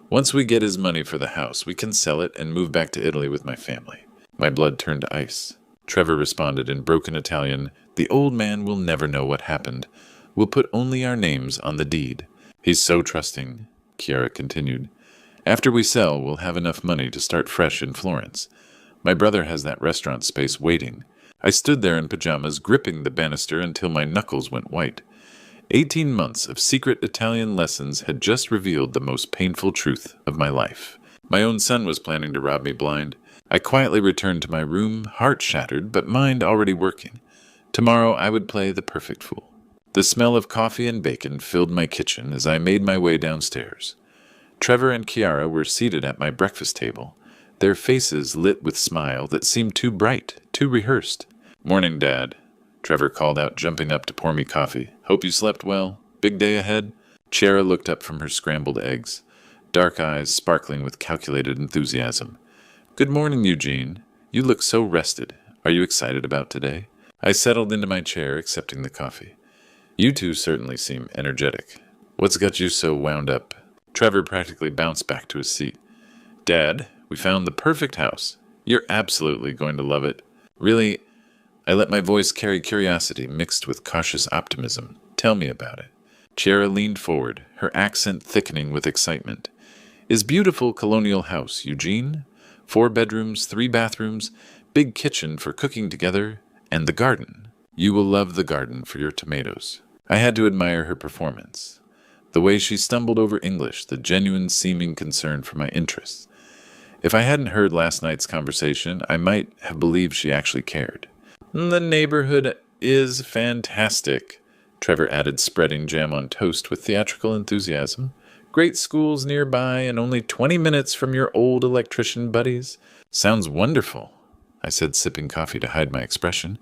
"Once we get his money for the house, we can sell it and move back to Italy with my family." My blood turned to ice. Trevor responded in broken Italian, "The old man will never know what happened. We'll put only our names on the deed." "He's so trusting," Chiara continued. "After we sell, we'll have enough money to start fresh in Florence. My brother has that restaurant space waiting." I stood there in pajamas, gripping the banister until my knuckles went white. 18 months of secret Italian lessons had just revealed the most painful truth of my life. My own son was planning to rob me blind. I quietly returned to my room, heart shattered, but mind already working. Tomorrow I would play the perfect fool. The smell of coffee and bacon filled my kitchen as I made my way downstairs. Trevor and Chiara were seated at my breakfast table, their faces lit with smile that seemed too bright, too rehearsed. "Morning, Dad," Trevor called out, jumping up to pour me coffee. "Hope you slept well. Big day ahead?" Chiara looked up from her scrambled eggs, dark eyes sparkling with calculated enthusiasm. "Good morning, Eugene. You look so rested. Are you excited about today?" I settled into my chair, accepting the coffee. "You two certainly seem energetic. What's got you so wound up?" Trevor practically bounced back to his seat. "Dad, we found the perfect house. You're absolutely going to love it." "Really?" I let my voice carry curiosity mixed with cautious optimism. "Tell me about it." Chiara leaned forward, her accent thickening with excitement. "Is beautiful colonial house, Eugene. 4 bedrooms, 3 bathrooms, big kitchen for cooking together, and the garden. You will love the garden for your tomatoes." I had to admire her performance. The way she stumbled over English, the genuine seeming concern for my interests. If I hadn't heard last night's conversation, I might have believed she actually cared. "The neighborhood is fantastic," Trevor added, spreading jam on toast with theatrical enthusiasm. "Great schools nearby and only 20 minutes from your old electrician buddies." "Sounds wonderful," I said, sipping coffee to hide my expression.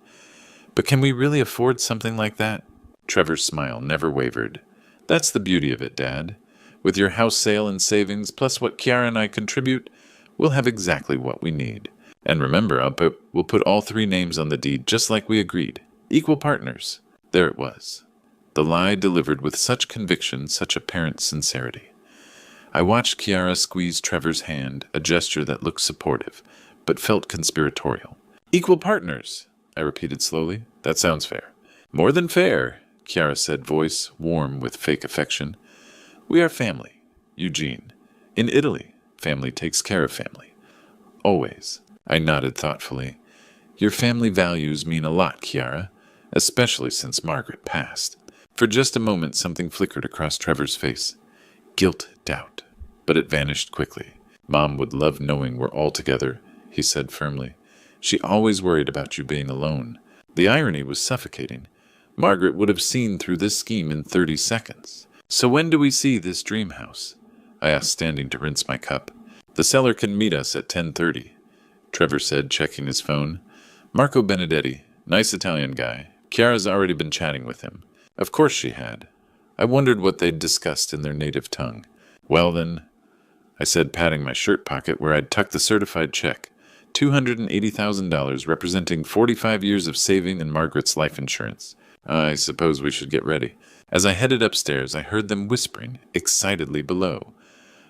"But can we really afford something like that?" Trevor's smile never wavered. "That's the beauty of it, Dad. With your house sale and savings, plus what Chiara and I contribute, we'll have exactly what we need. And remember, we'll put all 3 names on the deed just like we agreed. Equal partners." There it was. The lie delivered with such conviction, such apparent sincerity. I watched Chiara squeeze Trevor's hand, a gesture that looked supportive, but felt conspiratorial. "Equal partners," I repeated slowly. That sounds fair. More than fair, Chiara said, voice warm with fake affection. We are family, Eugene. In Italy, family takes care of family. Always. I nodded thoughtfully. Your family values mean a lot, Chiara, especially since Margaret passed. For just a moment, something flickered across Trevor's face. Guilt, doubt. But it vanished quickly. Mom would love knowing we're all together, he said firmly. She always worried about you being alone. The irony was suffocating. Margaret would have seen through this scheme in 30 seconds. So when do we see this dream house? I asked, standing to rinse my cup. The seller can meet us at 10:30, Trevor said, checking his phone. Marco Benedetti, nice Italian guy. Chiara's already been chatting with him. Of course she had. I wondered what they'd discussed in their native tongue. Well then, I said, patting my shirt pocket where I'd tucked the certified check. $280,000, representing 45 years of saving and Margaret's life insurance. I suppose we should get ready. As I headed upstairs, I heard them whispering excitedly below.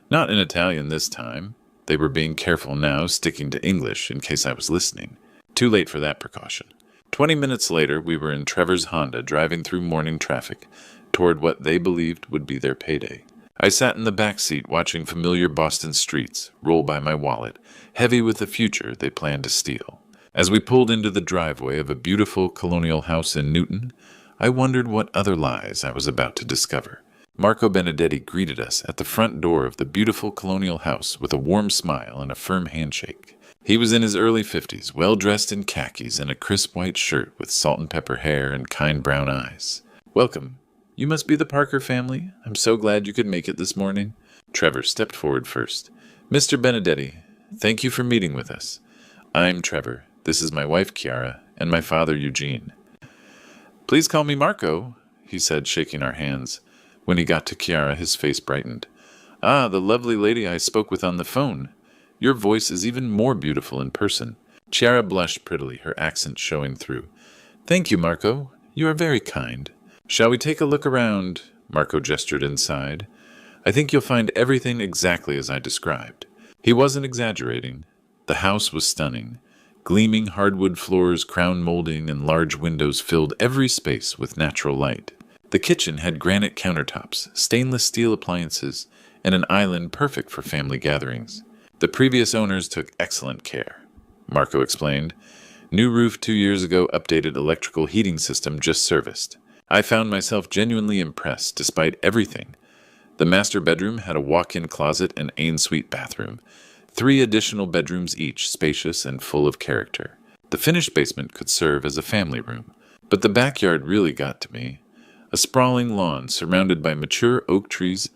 Not in Italian this time. They were being careful now, sticking to English in case I was listening. Too late for that precaution. 20 minutes later, we were in Trevor's Honda, driving through morning traffic, toward what they believed would be their payday. I sat in the back seat watching familiar Boston streets roll by my wallet, heavy with the future they planned to steal. As we pulled into the driveway of a beautiful colonial house in Newton, I wondered what other lies I was about to discover. Marco Benedetti greeted us at the front door of the beautiful colonial house with a warm smile and a firm handshake. He was in his early 50s, well-dressed in khakis and a crisp white shirt with salt and pepper hair and kind brown eyes. Welcome. You must be the Parker family. I'm so glad you could make it this morning. Trevor stepped forward first. Mr. Benedetti, thank you for meeting with us. I'm Trevor. This is my wife, Chiara, and my father, Eugene. Please call me Marco, he said, shaking our hands. When he got to Chiara, his face brightened. Ah, the lovely lady I spoke with on the phone. Your voice is even more beautiful in person. Chiara blushed prettily, her accent showing through. Thank you, Marco. You are very kind. Shall we take a look around? Marco gestured inside. I think you'll find everything exactly as I described. He wasn't exaggerating. The house was stunning. Gleaming hardwood floors, crown molding, and large windows filled every space with natural light. The kitchen had granite countertops, stainless steel appliances, and an island perfect for family gatherings. The previous owners took excellent care, Marco explained. New roof 2 years ago, updated electrical heating system just serviced. I found myself genuinely impressed despite everything. The master bedroom had a walk-in closet and ensuite bathroom. 3 additional bedrooms each, spacious and full of character. The finished basement could serve as a family room. But the backyard really got to me. A sprawling lawn surrounded by mature oak trees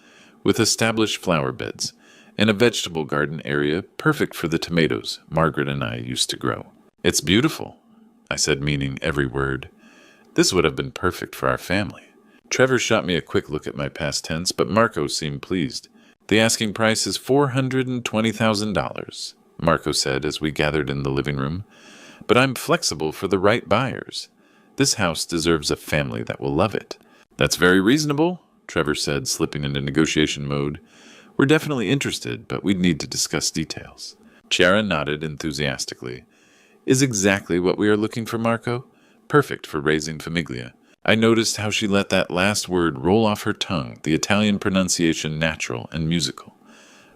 with established flower beds, and a vegetable garden area perfect for the tomatoes Margaret and I used to grow. It's beautiful, I said, meaning every word. This would have been perfect for our family. Trevor shot me a quick look at my past tense, but Marco seemed pleased. The asking price is $420,000, Marco said as we gathered in the living room. But I'm flexible for the right buyers. This house deserves a family that will love it. That's very reasonable, Trevor said, slipping into negotiation mode. We're definitely interested, but we'd need to discuss details. Chiara nodded enthusiastically. Is exactly what we are looking for, Marco. Perfect for raising famiglia. I noticed how she let that last word roll off her tongue, the Italian pronunciation natural and musical.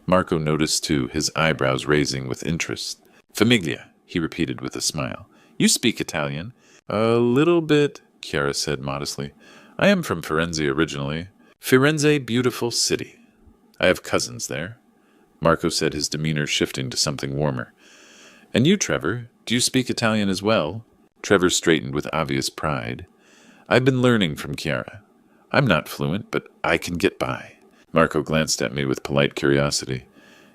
Marco noticed, too, his eyebrows raising with interest. Famiglia, he repeated with a smile. You speak Italian? A little bit, Chiara said modestly. I am from Firenze originally. Firenze, beautiful city. I have cousins there. Marco said, his demeanor shifting to something warmer. And you, Trevor, do you speak Italian as well? Trevor straightened with obvious pride. I've been learning from Chiara. I'm not fluent, but I can get by. Marco glanced at me with polite curiosity.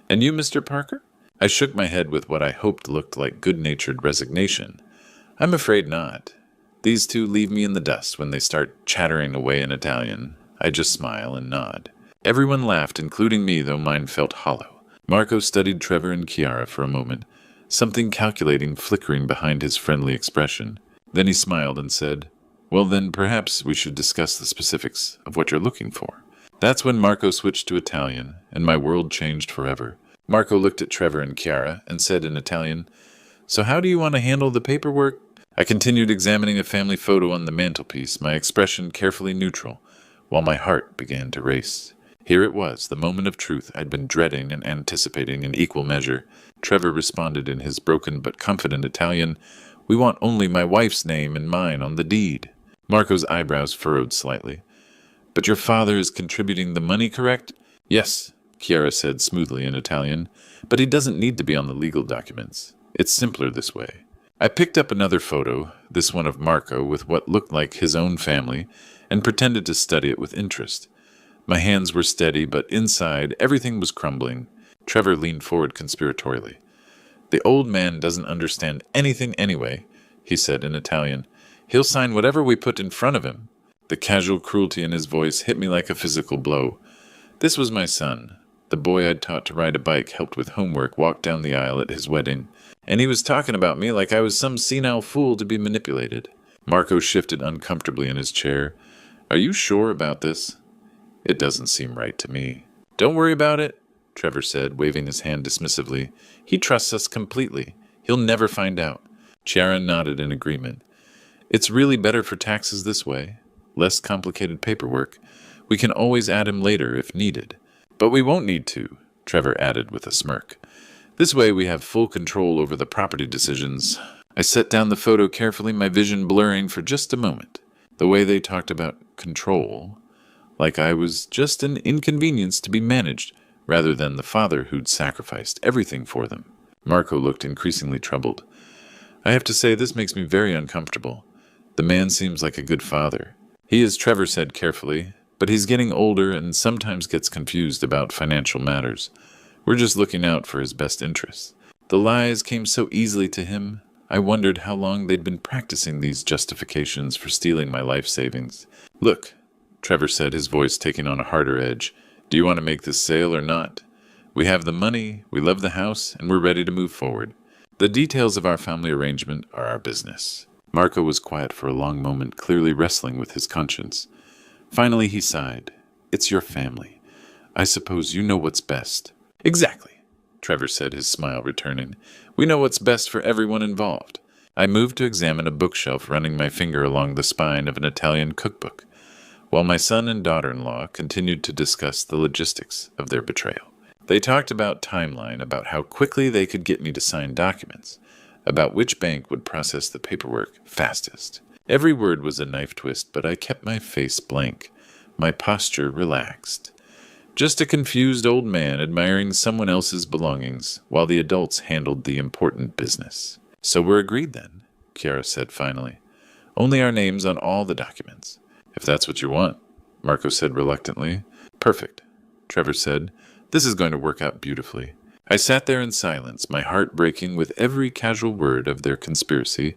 And you, Mr. Parker? I shook my head with what I hoped looked like good-natured resignation. I'm afraid not. These two leave me in the dust when they start chattering away in Italian. I just smile and nod. Everyone laughed, including me, though mine felt hollow. Marco studied Trevor and Chiara for a moment, something calculating flickering behind his friendly expression. Then he smiled and said, Well then, perhaps we should discuss the specifics of what you're looking for. That's when Marco switched to Italian, and my world changed forever. Marco looked at Trevor and Chiara and said in Italian, So how do you want to handle the paperwork? I continued examining a family photo on the mantelpiece, my expression carefully neutral, while my heart began to race. Here it was, the moment of truth I'd been dreading and anticipating in equal measure. Trevor responded in his broken but confident Italian, "We want only my wife's name and mine on the deed." Marco's eyebrows furrowed slightly. "But your father is contributing the money, correct?" "Yes," Chiara said smoothly in Italian, "but he doesn't need to be on the legal documents. It's simpler this way." I picked up another photo, this one of Marco with what looked like his own family, and pretended to study it with interest. My hands were steady, but inside, everything was crumbling. Trevor leaned forward conspiratorially. "The old man doesn't understand anything anyway," he said in Italian. "He'll sign whatever we put in front of him." The casual cruelty in his voice hit me like a physical blow. This was my son. The boy I'd taught to ride a bike, helped with homework, walked down the aisle at his wedding. And he was talking about me like I was some senile fool to be manipulated. Marco shifted uncomfortably in his chair. "Are you sure about this?" "It doesn't seem right to me." "Don't worry about it," Trevor said, waving his hand dismissively. "He trusts us completely. He'll never find out." Chiara nodded in agreement. "It's really better for taxes this way. Less complicated paperwork. We can always add him later if needed." "But we won't need to," Trevor added with a smirk. "This way we have full control over the property decisions." I set down the photo carefully, my vision blurring for just a moment. The way they talked about control, like I was just an inconvenience to be managed, rather than the father who'd sacrificed everything for them. Marco looked increasingly troubled. "I have to say, this makes me very uncomfortable. The man seems like a good father. He is," Trevor said carefully, "but he's getting older and sometimes gets confused about financial matters. We're just looking out for his best interests." The lies came so easily to him. I wondered how long they'd been practicing these justifications for stealing my life savings. "Look," Trevor said, his voice taking on a harder edge, "do you want to make this sale or not? We have the money, we love the house, and we're ready to move forward. The details of our family arrangement are our business." Marco was quiet for a long moment, clearly wrestling with his conscience. Finally he sighed. "It's your family. I suppose you know what's best." "Exactly," Trevor said, his smile returning. "We know what's best for everyone involved." I moved to examine a bookshelf, running my finger along the spine of an Italian cookbook, while my son and daughter-in-law continued to discuss the logistics of their betrayal. They talked about timeline, about how quickly they could get me to sign documents, about which bank would process the paperwork fastest. Every word was a knife twist, but I kept my face blank, my posture relaxed. Just a confused old man admiring someone else's belongings, while the adults handled the important business. "So we're agreed then," Chiara said finally. "Only our names on all the documents." "If that's what you want," Marco said reluctantly. "Perfect," Trevor said. "This is going to work out beautifully." I sat there in silence, my heart breaking with every casual word of their conspiracy,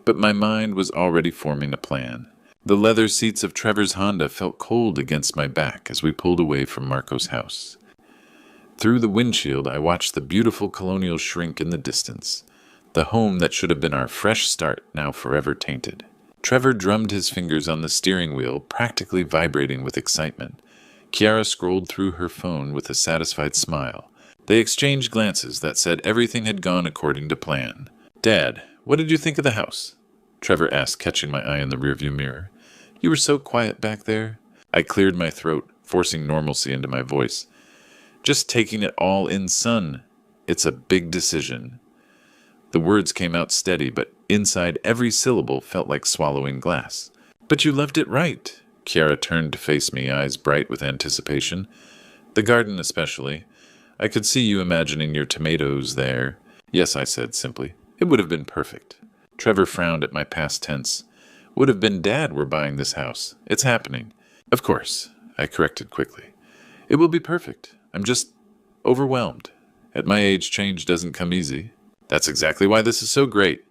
but my mind was already forming a plan. The leather seats of Trevor's Honda felt cold against my back as we pulled away from Marco's house. Through the windshield, I watched the beautiful colonial shrink in the distance, the home that should have been our fresh start, now forever tainted. Trevor drummed his fingers on the steering wheel, practically vibrating with excitement. Chiara scrolled through her phone with a satisfied smile. They exchanged glances that said everything had gone according to plan. "Dad, what did you think of the house?" Trevor asked, catching my eye in the rearview mirror. "You were so quiet back there." I cleared my throat, forcing normalcy into my voice. "Just taking it all in, son. It's a big decision." The words came out steady, but inside every syllable felt like swallowing glass. "But you loved it right." Chiara turned to face me, eyes bright with anticipation. "The garden especially. I could see you imagining your tomatoes there." "Yes," I said simply. "It would have been perfect." Trevor frowned at my past tense. "Would have been Dad were buying this house. It's happening." "Of course," I corrected quickly. "It will be perfect. I'm just overwhelmed. At my age, change doesn't come easy." "That's exactly why this is so great,"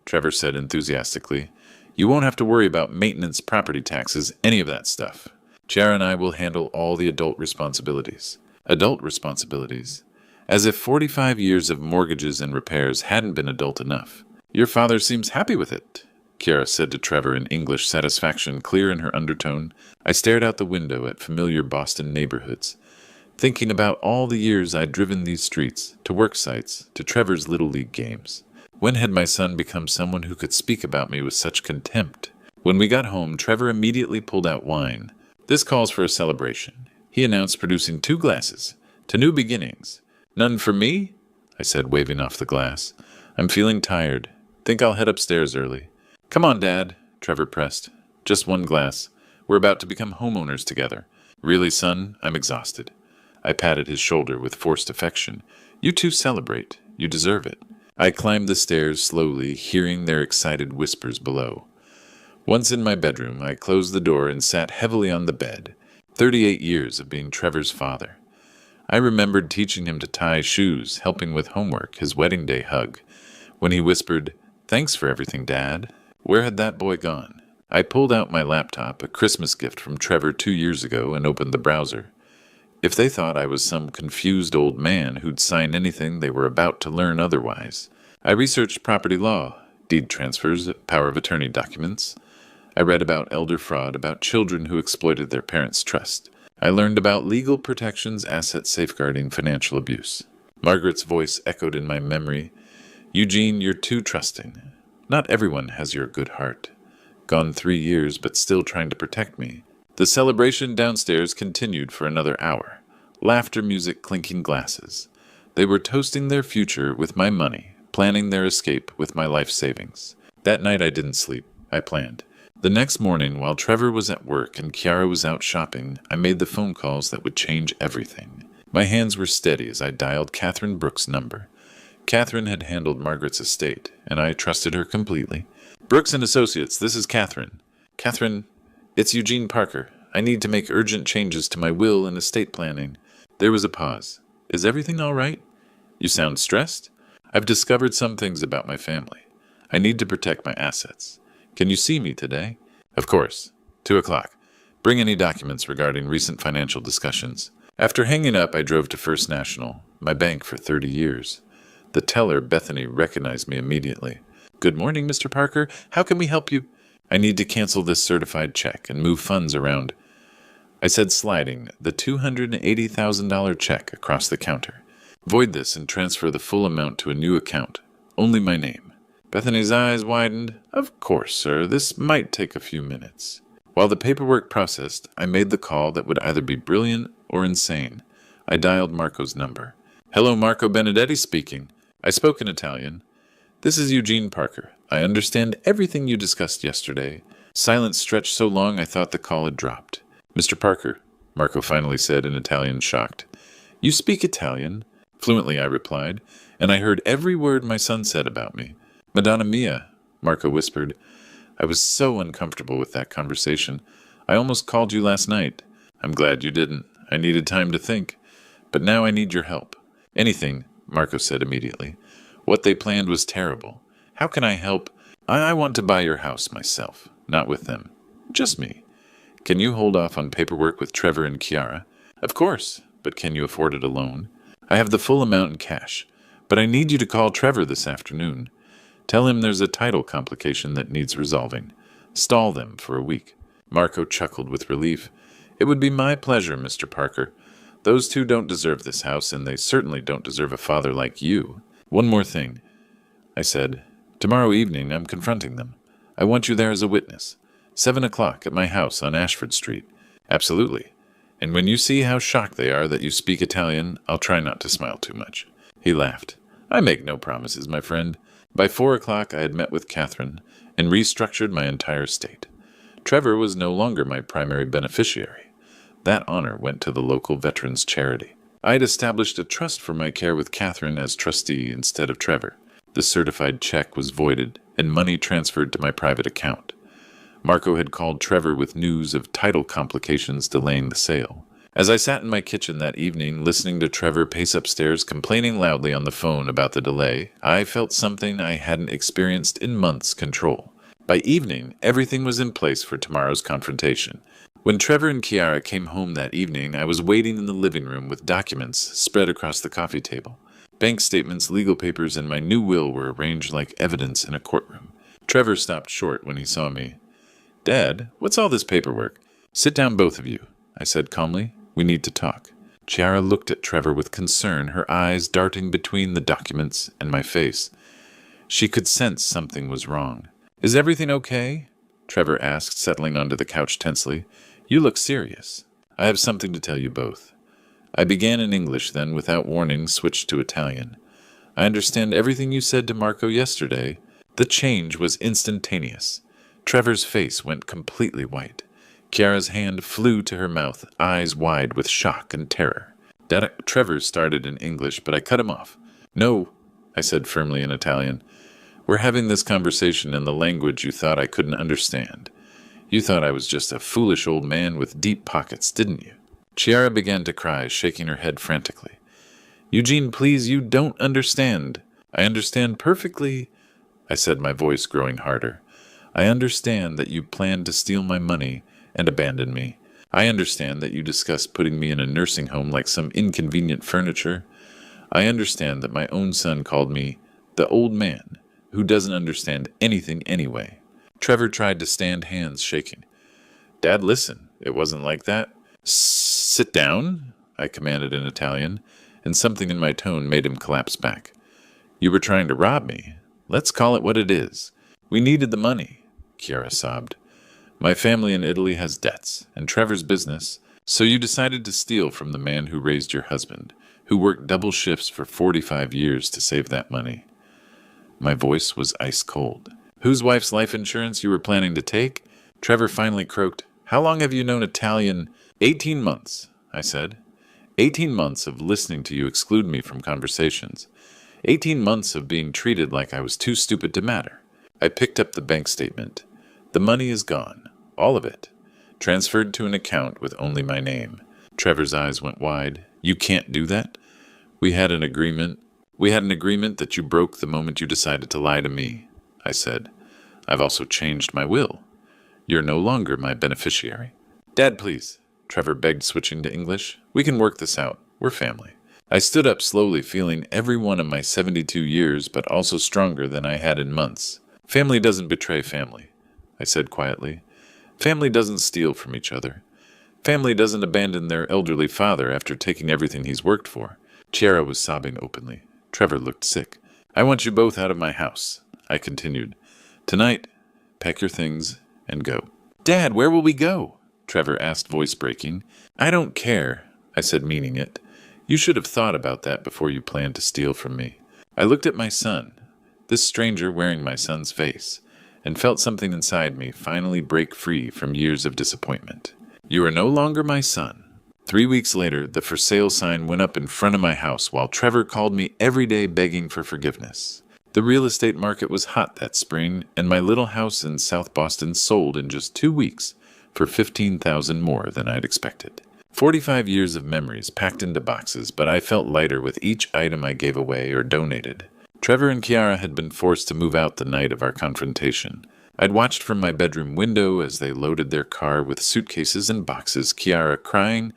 Trevor said enthusiastically. "You won't have to worry about maintenance, property taxes, any of that stuff. Chiara and I will handle all the adult responsibilities." Adult responsibilities? As if 45 years of mortgages and repairs hadn't been adult enough. "Your father seems happy with it," Chiara said to Trevor in English satisfaction clear in her undertone. I stared out the window at familiar Boston neighborhoods, thinking about all the years I'd driven these streets, to work sites, to Trevor's Little League games. When had my son become someone who could speak about me with such contempt? When we got home, Trevor immediately pulled out wine. "This calls for a celebration," he announced, producing 2 glasses. "To new beginnings." "None for me?" I said, waving off the glass. "I'm feeling tired. Think I'll head upstairs early." "Come on, Dad," Trevor pressed. "Just 1 glass. We're about to become homeowners together." "Really, son? I'm exhausted." I patted his shoulder with forced affection. "You two celebrate. You deserve it." I climbed the stairs slowly, hearing their excited whispers below. Once in my bedroom, I closed the door and sat heavily on the bed. 38 years of being Trevor's father. I remembered teaching him to tie shoes, helping with homework, his wedding day hug. When he whispered, "Thanks for everything, Dad," where had that boy gone? I pulled out my laptop, a Christmas gift from Trevor 2 years ago, and opened the browser. If they thought I was some confused old man who'd sign anything, they were about to learn otherwise. I researched property law, deed transfers, power of attorney documents. I read about elder fraud, about children who exploited their parents' trust. I learned about legal protections, asset safeguarding, financial abuse. Margaret's voice echoed in my memory. "Eugene, you're too trusting. Not everyone has your good heart." Gone 3 years, but still trying to protect me. The celebration downstairs continued for another hour. Laughter, music, clinking glasses. They were toasting their future with my money, planning their escape with my life savings. That night I didn't sleep. I planned. The next morning, while Trevor was at work and Kiara was out shopping, I made the phone calls that would change everything. My hands were steady as I dialed Catherine Brooks' number. Catherine had handled Margaret's estate, and I trusted her completely. "Brooks and Associates, this is Catherine." "Catherine, it's Eugene Parker. I need to make urgent changes to my will and estate planning." There was a pause. "Is everything all right? You sound stressed?" "I've discovered some things about my family. I need to protect my assets. Can you see me today?" "Of course. 2 o'clock. Bring any documents regarding recent financial discussions." After hanging up, I drove to First National, my bank for 30 years. The teller, Bethany, recognized me immediately. "Good morning, Mr. Parker. How can we help you?" "I need to cancel this certified check and move funds around." I said, sliding the $280,000 check across the counter. "Void this and transfer the full amount to a new account. Only my name." Bethany's eyes widened. "Of course, sir. This might take a few minutes." While the paperwork processed, I made the call that would either be brilliant or insane. I dialed Marco's number. "Hello, Marco Benedetti speaking." I spoke in Italian. "This is Eugene Parker. I understand everything you discussed yesterday." Silence stretched so long I thought the call had dropped. "Mr. Parker," Marco finally said in Italian, shocked. "You speak Italian?" "Fluently," I replied, "and I heard every word my son said about me." "Madonna mia," Marco whispered. I was so uncomfortable with that conversation. "I almost called you last night." "I'm glad you didn't. I needed time to think. But now I need your help." "Anything," Marco said immediately. "What they planned was terrible. How can I help?" I want to buy your house myself, not with them. Just me. Can you hold off on paperwork with Trevor and Kiara?" "Of course, but can you afford it alone?" "I have the full amount in cash, but I need you to call Trevor this afternoon. Tell him there's a title complication that needs resolving. Stall them for a week." Marco chuckled with relief. "It would be my pleasure, Mr. Parker. Those two don't deserve this house, and they certainly don't deserve a father like you." "One more thing," I said. "Tomorrow evening I'm confronting them. I want you there as a witness. 7 o'clock at my house on Ashford Street." "Absolutely. And when you see how shocked they are that you speak Italian, I'll try not to smile too much." He laughed. "I make no promises, my friend." By 4 o'clock I had met with Catherine and restructured my entire estate. Trevor was no longer my primary beneficiary. That honor went to the local veterans charity. I had established a trust for my care with Catherine as trustee instead of Trevor. The certified check was voided and money transferred to my private account. Marco had called Trevor with news of title complications delaying the sale. As I sat in my kitchen that evening, listening to Trevor pace upstairs, complaining loudly on the phone about the delay, I felt something I hadn't experienced in months: control. By evening, everything was in place for tomorrow's confrontation. When Trevor and Kiara came home that evening, I was waiting in the living room with documents spread across the coffee table. Bank statements, legal papers, and my new will were arranged like evidence in a courtroom. Trevor stopped short when he saw me. "Dad, what's all this paperwork?" "Sit down, both of you," I said calmly. "We need to talk." Chiara looked at Trevor with concern, her eyes darting between the documents and my face. She could sense something was wrong. "Is everything okay?" Trevor asked, settling onto the couch tensely. "You look serious." "I have something to tell you both." I began in English, then, without warning, switched to Italian. "I understand everything you said to Marco yesterday." The change was instantaneous. Trevor's face went completely white. Chiara's hand flew to her mouth, eyes wide with shock and terror. Trevor started in English, but I cut him off. "No," I said firmly in Italian. "We're having this conversation in the language you thought I couldn't understand. You thought I was just a foolish old man with deep pockets, didn't you?" Chiara began to cry, shaking her head frantically. "Eugene, please, you don't understand." "I understand perfectly," I said, my voice growing harder. "I understand that you planned to steal my money and abandon me. I understand that you discussed putting me in a nursing home like some inconvenient furniture. I understand that my own son called me the old man who doesn't understand anything anyway." Trevor tried to stand, hands shaking. "Dad, listen, it wasn't like that." "Sit down," I commanded in Italian, and something in my tone made him collapse back. "You were trying to rob me. Let's call it what it is. We needed the money," Chiara sobbed. "My family in Italy has debts, and Trevor's business, so you decided to steal from the man who raised your husband, who worked double shifts for 45 years to save that money." My voice was ice cold. "Whose wife's life insurance you were planning to take?" Trevor finally croaked. "How long have you known Italian?" 18 months, I said. 18 months of listening to you exclude me from conversations. 18 months of being treated like I was too stupid to matter. I picked up the bank statement. The money is gone. All of it. Transferred to an account with only my name. Trevor's eyes went wide. "You can't do that?" We had an agreement that you broke the moment you decided to lie to me," I said. "I've also changed my will. You're no longer my beneficiary." "Dad, please," Trevor begged, switching to English. "We can work this out. We're family." I stood up slowly, feeling every one of my 72 years, but also stronger than I had in months. "Family doesn't betray family," I said quietly. "Family doesn't steal from each other. Family doesn't abandon their elderly father after taking everything he's worked for." Chiara was sobbing openly. Trevor looked sick. "I want you both out of my house," I continued. "Tonight, pack your things and go." "Dad, where will we go?" Trevor asked, voice breaking. "I don't care," I said, meaning it. "You should have thought about that before you planned to steal from me." I looked at my son, this stranger wearing my son's face, and felt something inside me finally break free from years of disappointment. "You are no longer my son." 3 weeks later, the for sale sign went up in front of my house while Trevor called me every day begging for forgiveness. The real estate market was hot that spring, and my little house in South Boston sold in just 2 weeks for $15,000 more than I'd expected. 45 years of memories packed into boxes, but I felt lighter with each item I gave away or donated. Trevor and Chiara had been forced to move out the night of our confrontation. I'd watched from my bedroom window as they loaded their car with suitcases and boxes, Chiara crying,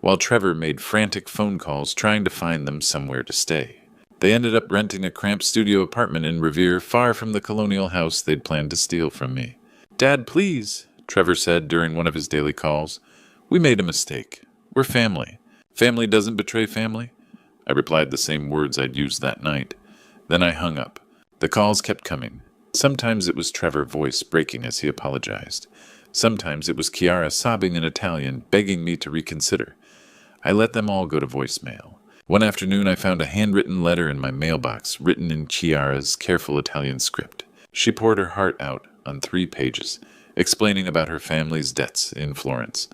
while Trevor made frantic phone calls trying to find them somewhere to stay. They ended up renting a cramped studio apartment in Revere, far from the colonial house they'd planned to steal from me. "Dad, please," Trevor said during one of his daily calls. "We made a mistake. We're family. Family doesn't betray family." I replied the same words I'd used that night. Then I hung up. The calls kept coming. Sometimes it was Trevor's voice breaking as he apologized. Sometimes it was Chiara sobbing in Italian, begging me to reconsider. I let them all go to voicemail. One afternoon I found a handwritten letter in my mailbox, written in Chiara's careful Italian script. She poured her heart out on 3 pages, explaining about her family's debts in Florence,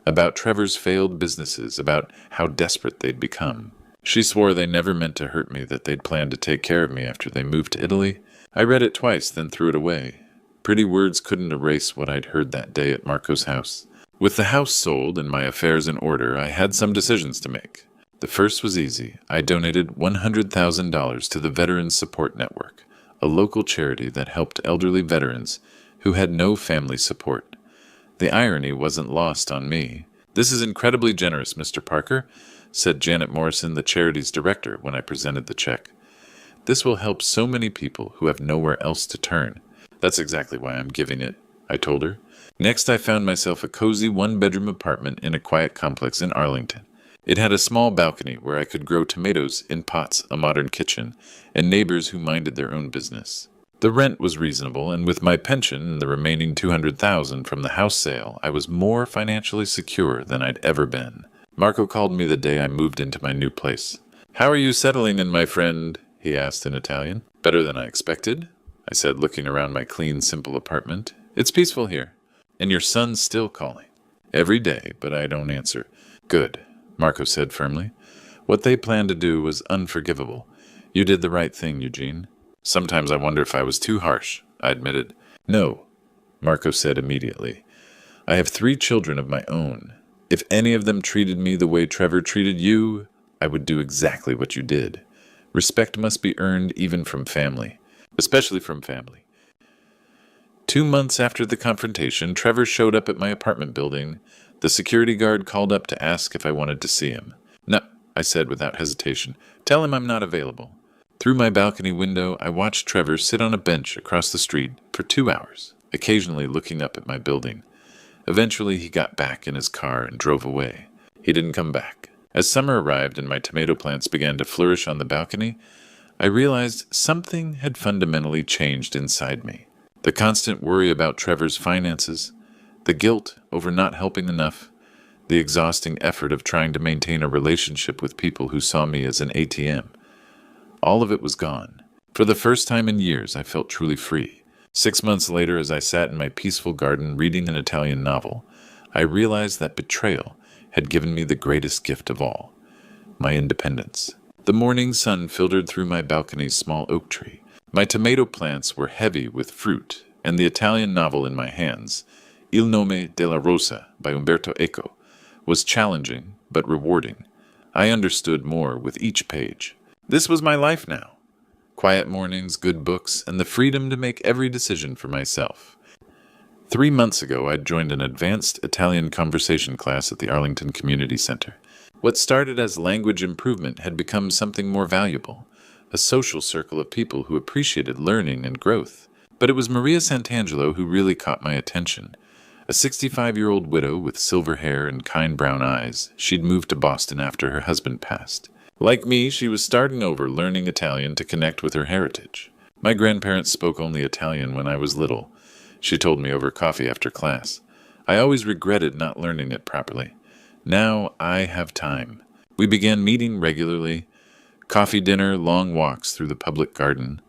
about Trevor's failed businesses, about how desperate they'd become. She swore they never meant to hurt me, that they'd planned to take care of me after they moved to Italy. I read it twice, then threw it away. Pretty words couldn't erase what I'd heard that day at Marco's house. With the house sold and my affairs in order, I had some decisions to make. The first was easy. I donated $100,000 to the Veterans Support Network, a local charity that helped elderly veterans who had no family support. The irony wasn't lost on me. "This is incredibly generous, Mr. Parker," said Janet Morrison, the charity's director, when I presented the check. "This will help so many people who have nowhere else to turn." "That's exactly why I'm giving it," I told her. Next, I found myself a cozy 1-bedroom apartment in a quiet complex in Arlington. It had a small balcony where I could grow tomatoes in pots, a modern kitchen, and neighbors who minded their own business. The rent was reasonable, and with my pension and the remaining 200,000 from the house sale, I was more financially secure than I'd ever been. Marco called me the day I moved into my new place. "How are you settling in, my friend?" he asked in Italian. "Better than I expected," I said, looking around my clean, simple apartment. "It's peaceful here. And your son's still calling." "Every day, but I don't answer." "Good," Marco said firmly. "What they planned to do was unforgivable. You did the right thing, Eugene." "Sometimes I wonder if I was too harsh," I admitted. "No," Marco said immediately. "I have 3 children of my own. If any of them treated me the way Trevor treated you, I would do exactly what you did. Respect must be earned even from family, especially from family." 2 months after the confrontation, Trevor showed up at my apartment building. The security guard called up to ask if I wanted to see him. "No," I said without hesitation. "Tell him I'm not available." Through my balcony window, I watched Trevor sit on a bench across the street for 2 hours, occasionally looking up at my building. Eventually, he got back in his car and drove away. He didn't come back. As summer arrived and my tomato plants began to flourish on the balcony, I realized something had fundamentally changed inside me. The constant worry about Trevor's finances, the guilt over not helping enough, the exhausting effort of trying to maintain a relationship with people who saw me as an ATM. All of it was gone. For the first time in years, I felt truly free. 6 months later, as I sat in my peaceful garden reading an Italian novel, I realized that betrayal had given me the greatest gift of all, my independence. The morning sun filtered through my balcony's small oak tree. My tomato plants were heavy with fruit, and the Italian novel in my hands, Il nome della rosa by Umberto Eco, was challenging but rewarding. I understood more with each page. This was my life now. Quiet mornings, good books, and the freedom to make every decision for myself. 3 months ago, I'd joined an advanced Italian conversation class at the Arlington Community Center. What started as language improvement had become something more valuable, a social circle of people who appreciated learning and growth. But it was Maria Santangelo who really caught my attention. A 65-year-old widow with silver hair and kind brown eyes. She'd moved to Boston after her husband passed. Like me, she was starting over learning Italian to connect with her heritage. My grandparents spoke only Italian when I was little, she told me over coffee after class. I always regretted not learning it properly. Now I have time. We began meeting regularly. Coffee dinner, long walks through the public garden.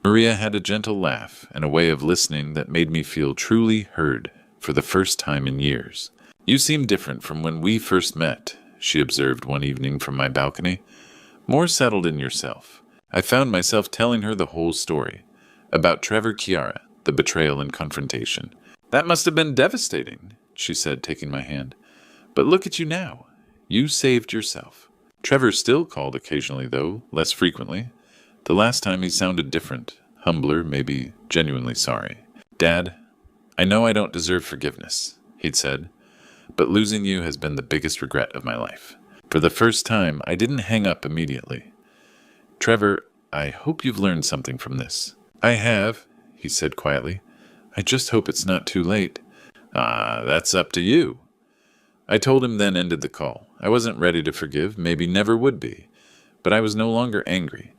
Maria had a gentle laugh and a way of listening that made me feel truly heard for the first time in years. "You seem different from when we first met," she observed one evening from my balcony. "More settled in yourself." I found myself telling her the whole story. About Trevor Chiara, the betrayal and confrontation. "That must have been devastating," she said, taking my hand. "But look at you now. You saved yourself." Trevor still called occasionally, though, less frequently. The last time he sounded different, humbler, maybe genuinely sorry. "Dad, I know I don't deserve forgiveness," he'd said, "but losing you has been the biggest regret of my life." For the first time, I didn't hang up immediately. "Trevor, I hope you've learned something from this." "I have," he said quietly. "I just hope it's not too late." "Ah, that's up to you." I told him, then ended the call. I wasn't ready to forgive, maybe never would be. But I was no longer angry.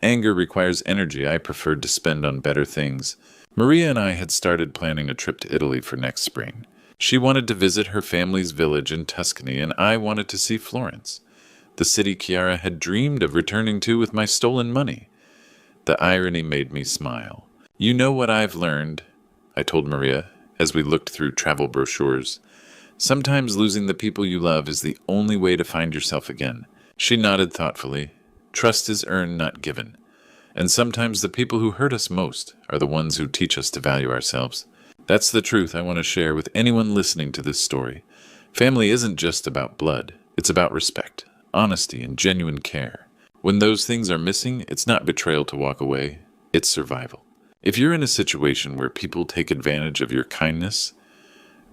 Anger requires energy I preferred to spend on better things. Maria and I had started planning a trip to Italy for next spring. She wanted to visit her family's village in Tuscany, and I wanted to see Florence, the city Chiara had dreamed of returning to with my stolen money. The irony made me smile. "You know what I've learned," I told Maria as we looked through travel brochures. "Sometimes losing the people you love is the only way to find yourself again." She nodded thoughtfully. "Trust is earned, not given. And sometimes the people who hurt us most are the ones who teach us to value ourselves." That's the truth I want to share with anyone listening to this story. Family isn't just about blood. It's about respect, honesty, and genuine care. When those things are missing, it's not betrayal to walk away. It's survival. If you're in a situation where people take advantage of your kindness,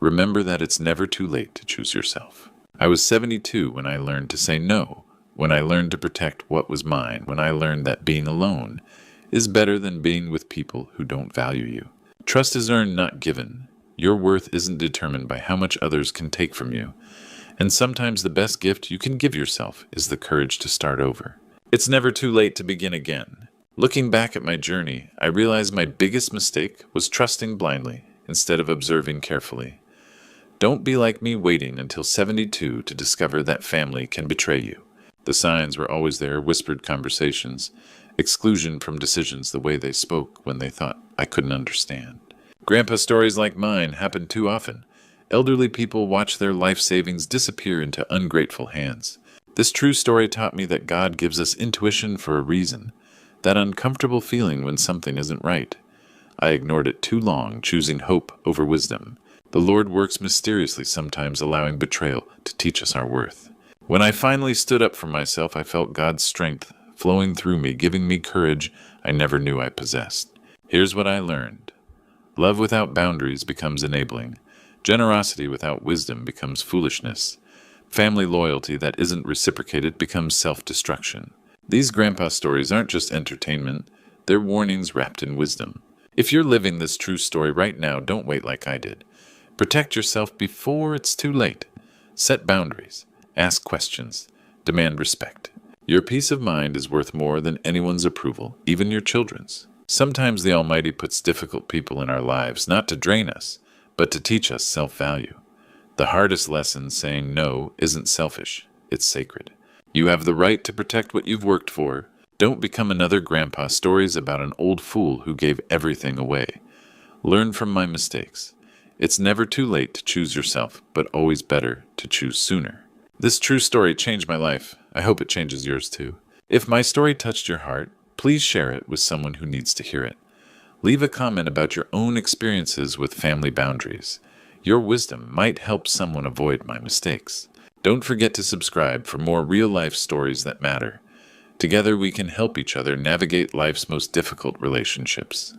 remember that it's never too late to choose yourself. I was 72 when I learned to say no, when I learned to protect what was mine, when I learned that being alone is better than being with people who don't value you. Trust is earned, not given. Your worth isn't determined by how much others can take from you. And sometimes the best gift you can give yourself is the courage to start over. It's never too late to begin again. Looking back at my journey, I realized my biggest mistake was trusting blindly instead of observing carefully. Don't be like me waiting until 72 to discover that family can betray you. The signs were always there, whispered conversations, exclusion from decisions the way they spoke when they thought I couldn't understand. Grandpa stories like mine happen too often. Elderly people watch their life savings disappear into ungrateful hands. This true story taught me that God gives us intuition for a reason, that uncomfortable feeling when something isn't right. I ignored it too long, choosing hope over wisdom. The Lord works mysteriously, sometimes allowing betrayal to teach us our worth. When I finally stood up for myself, I felt God's strength flowing through me, giving me courage I never knew I possessed. Here's what I learned. Love without boundaries becomes enabling. Generosity without wisdom becomes foolishness. Family loyalty that isn't reciprocated becomes self-destruction. These grandpa stories aren't just entertainment, they're warnings wrapped in wisdom. If you're living this true story right now, don't wait like I did. Protect yourself before it's too late. Set boundaries. Ask questions. Demand respect. Your peace of mind is worth more than anyone's approval, even your children's. Sometimes the Almighty puts difficult people in our lives not to drain us, but to teach us self-value. The hardest lesson, saying no, isn't selfish, it's sacred. You have the right to protect what you've worked for. Don't become another grandpa stories about an old fool who gave everything away. Learn from my mistakes. It's never too late to choose yourself, but always better to choose sooner. This true story changed my life. I hope it changes yours too. If my story touched your heart, please share it with someone who needs to hear it. Leave a comment about your own experiences with family boundaries. Your wisdom might help someone avoid my mistakes. Don't forget to subscribe for more real-life stories that matter. Together we can help each other navigate life's most difficult relationships.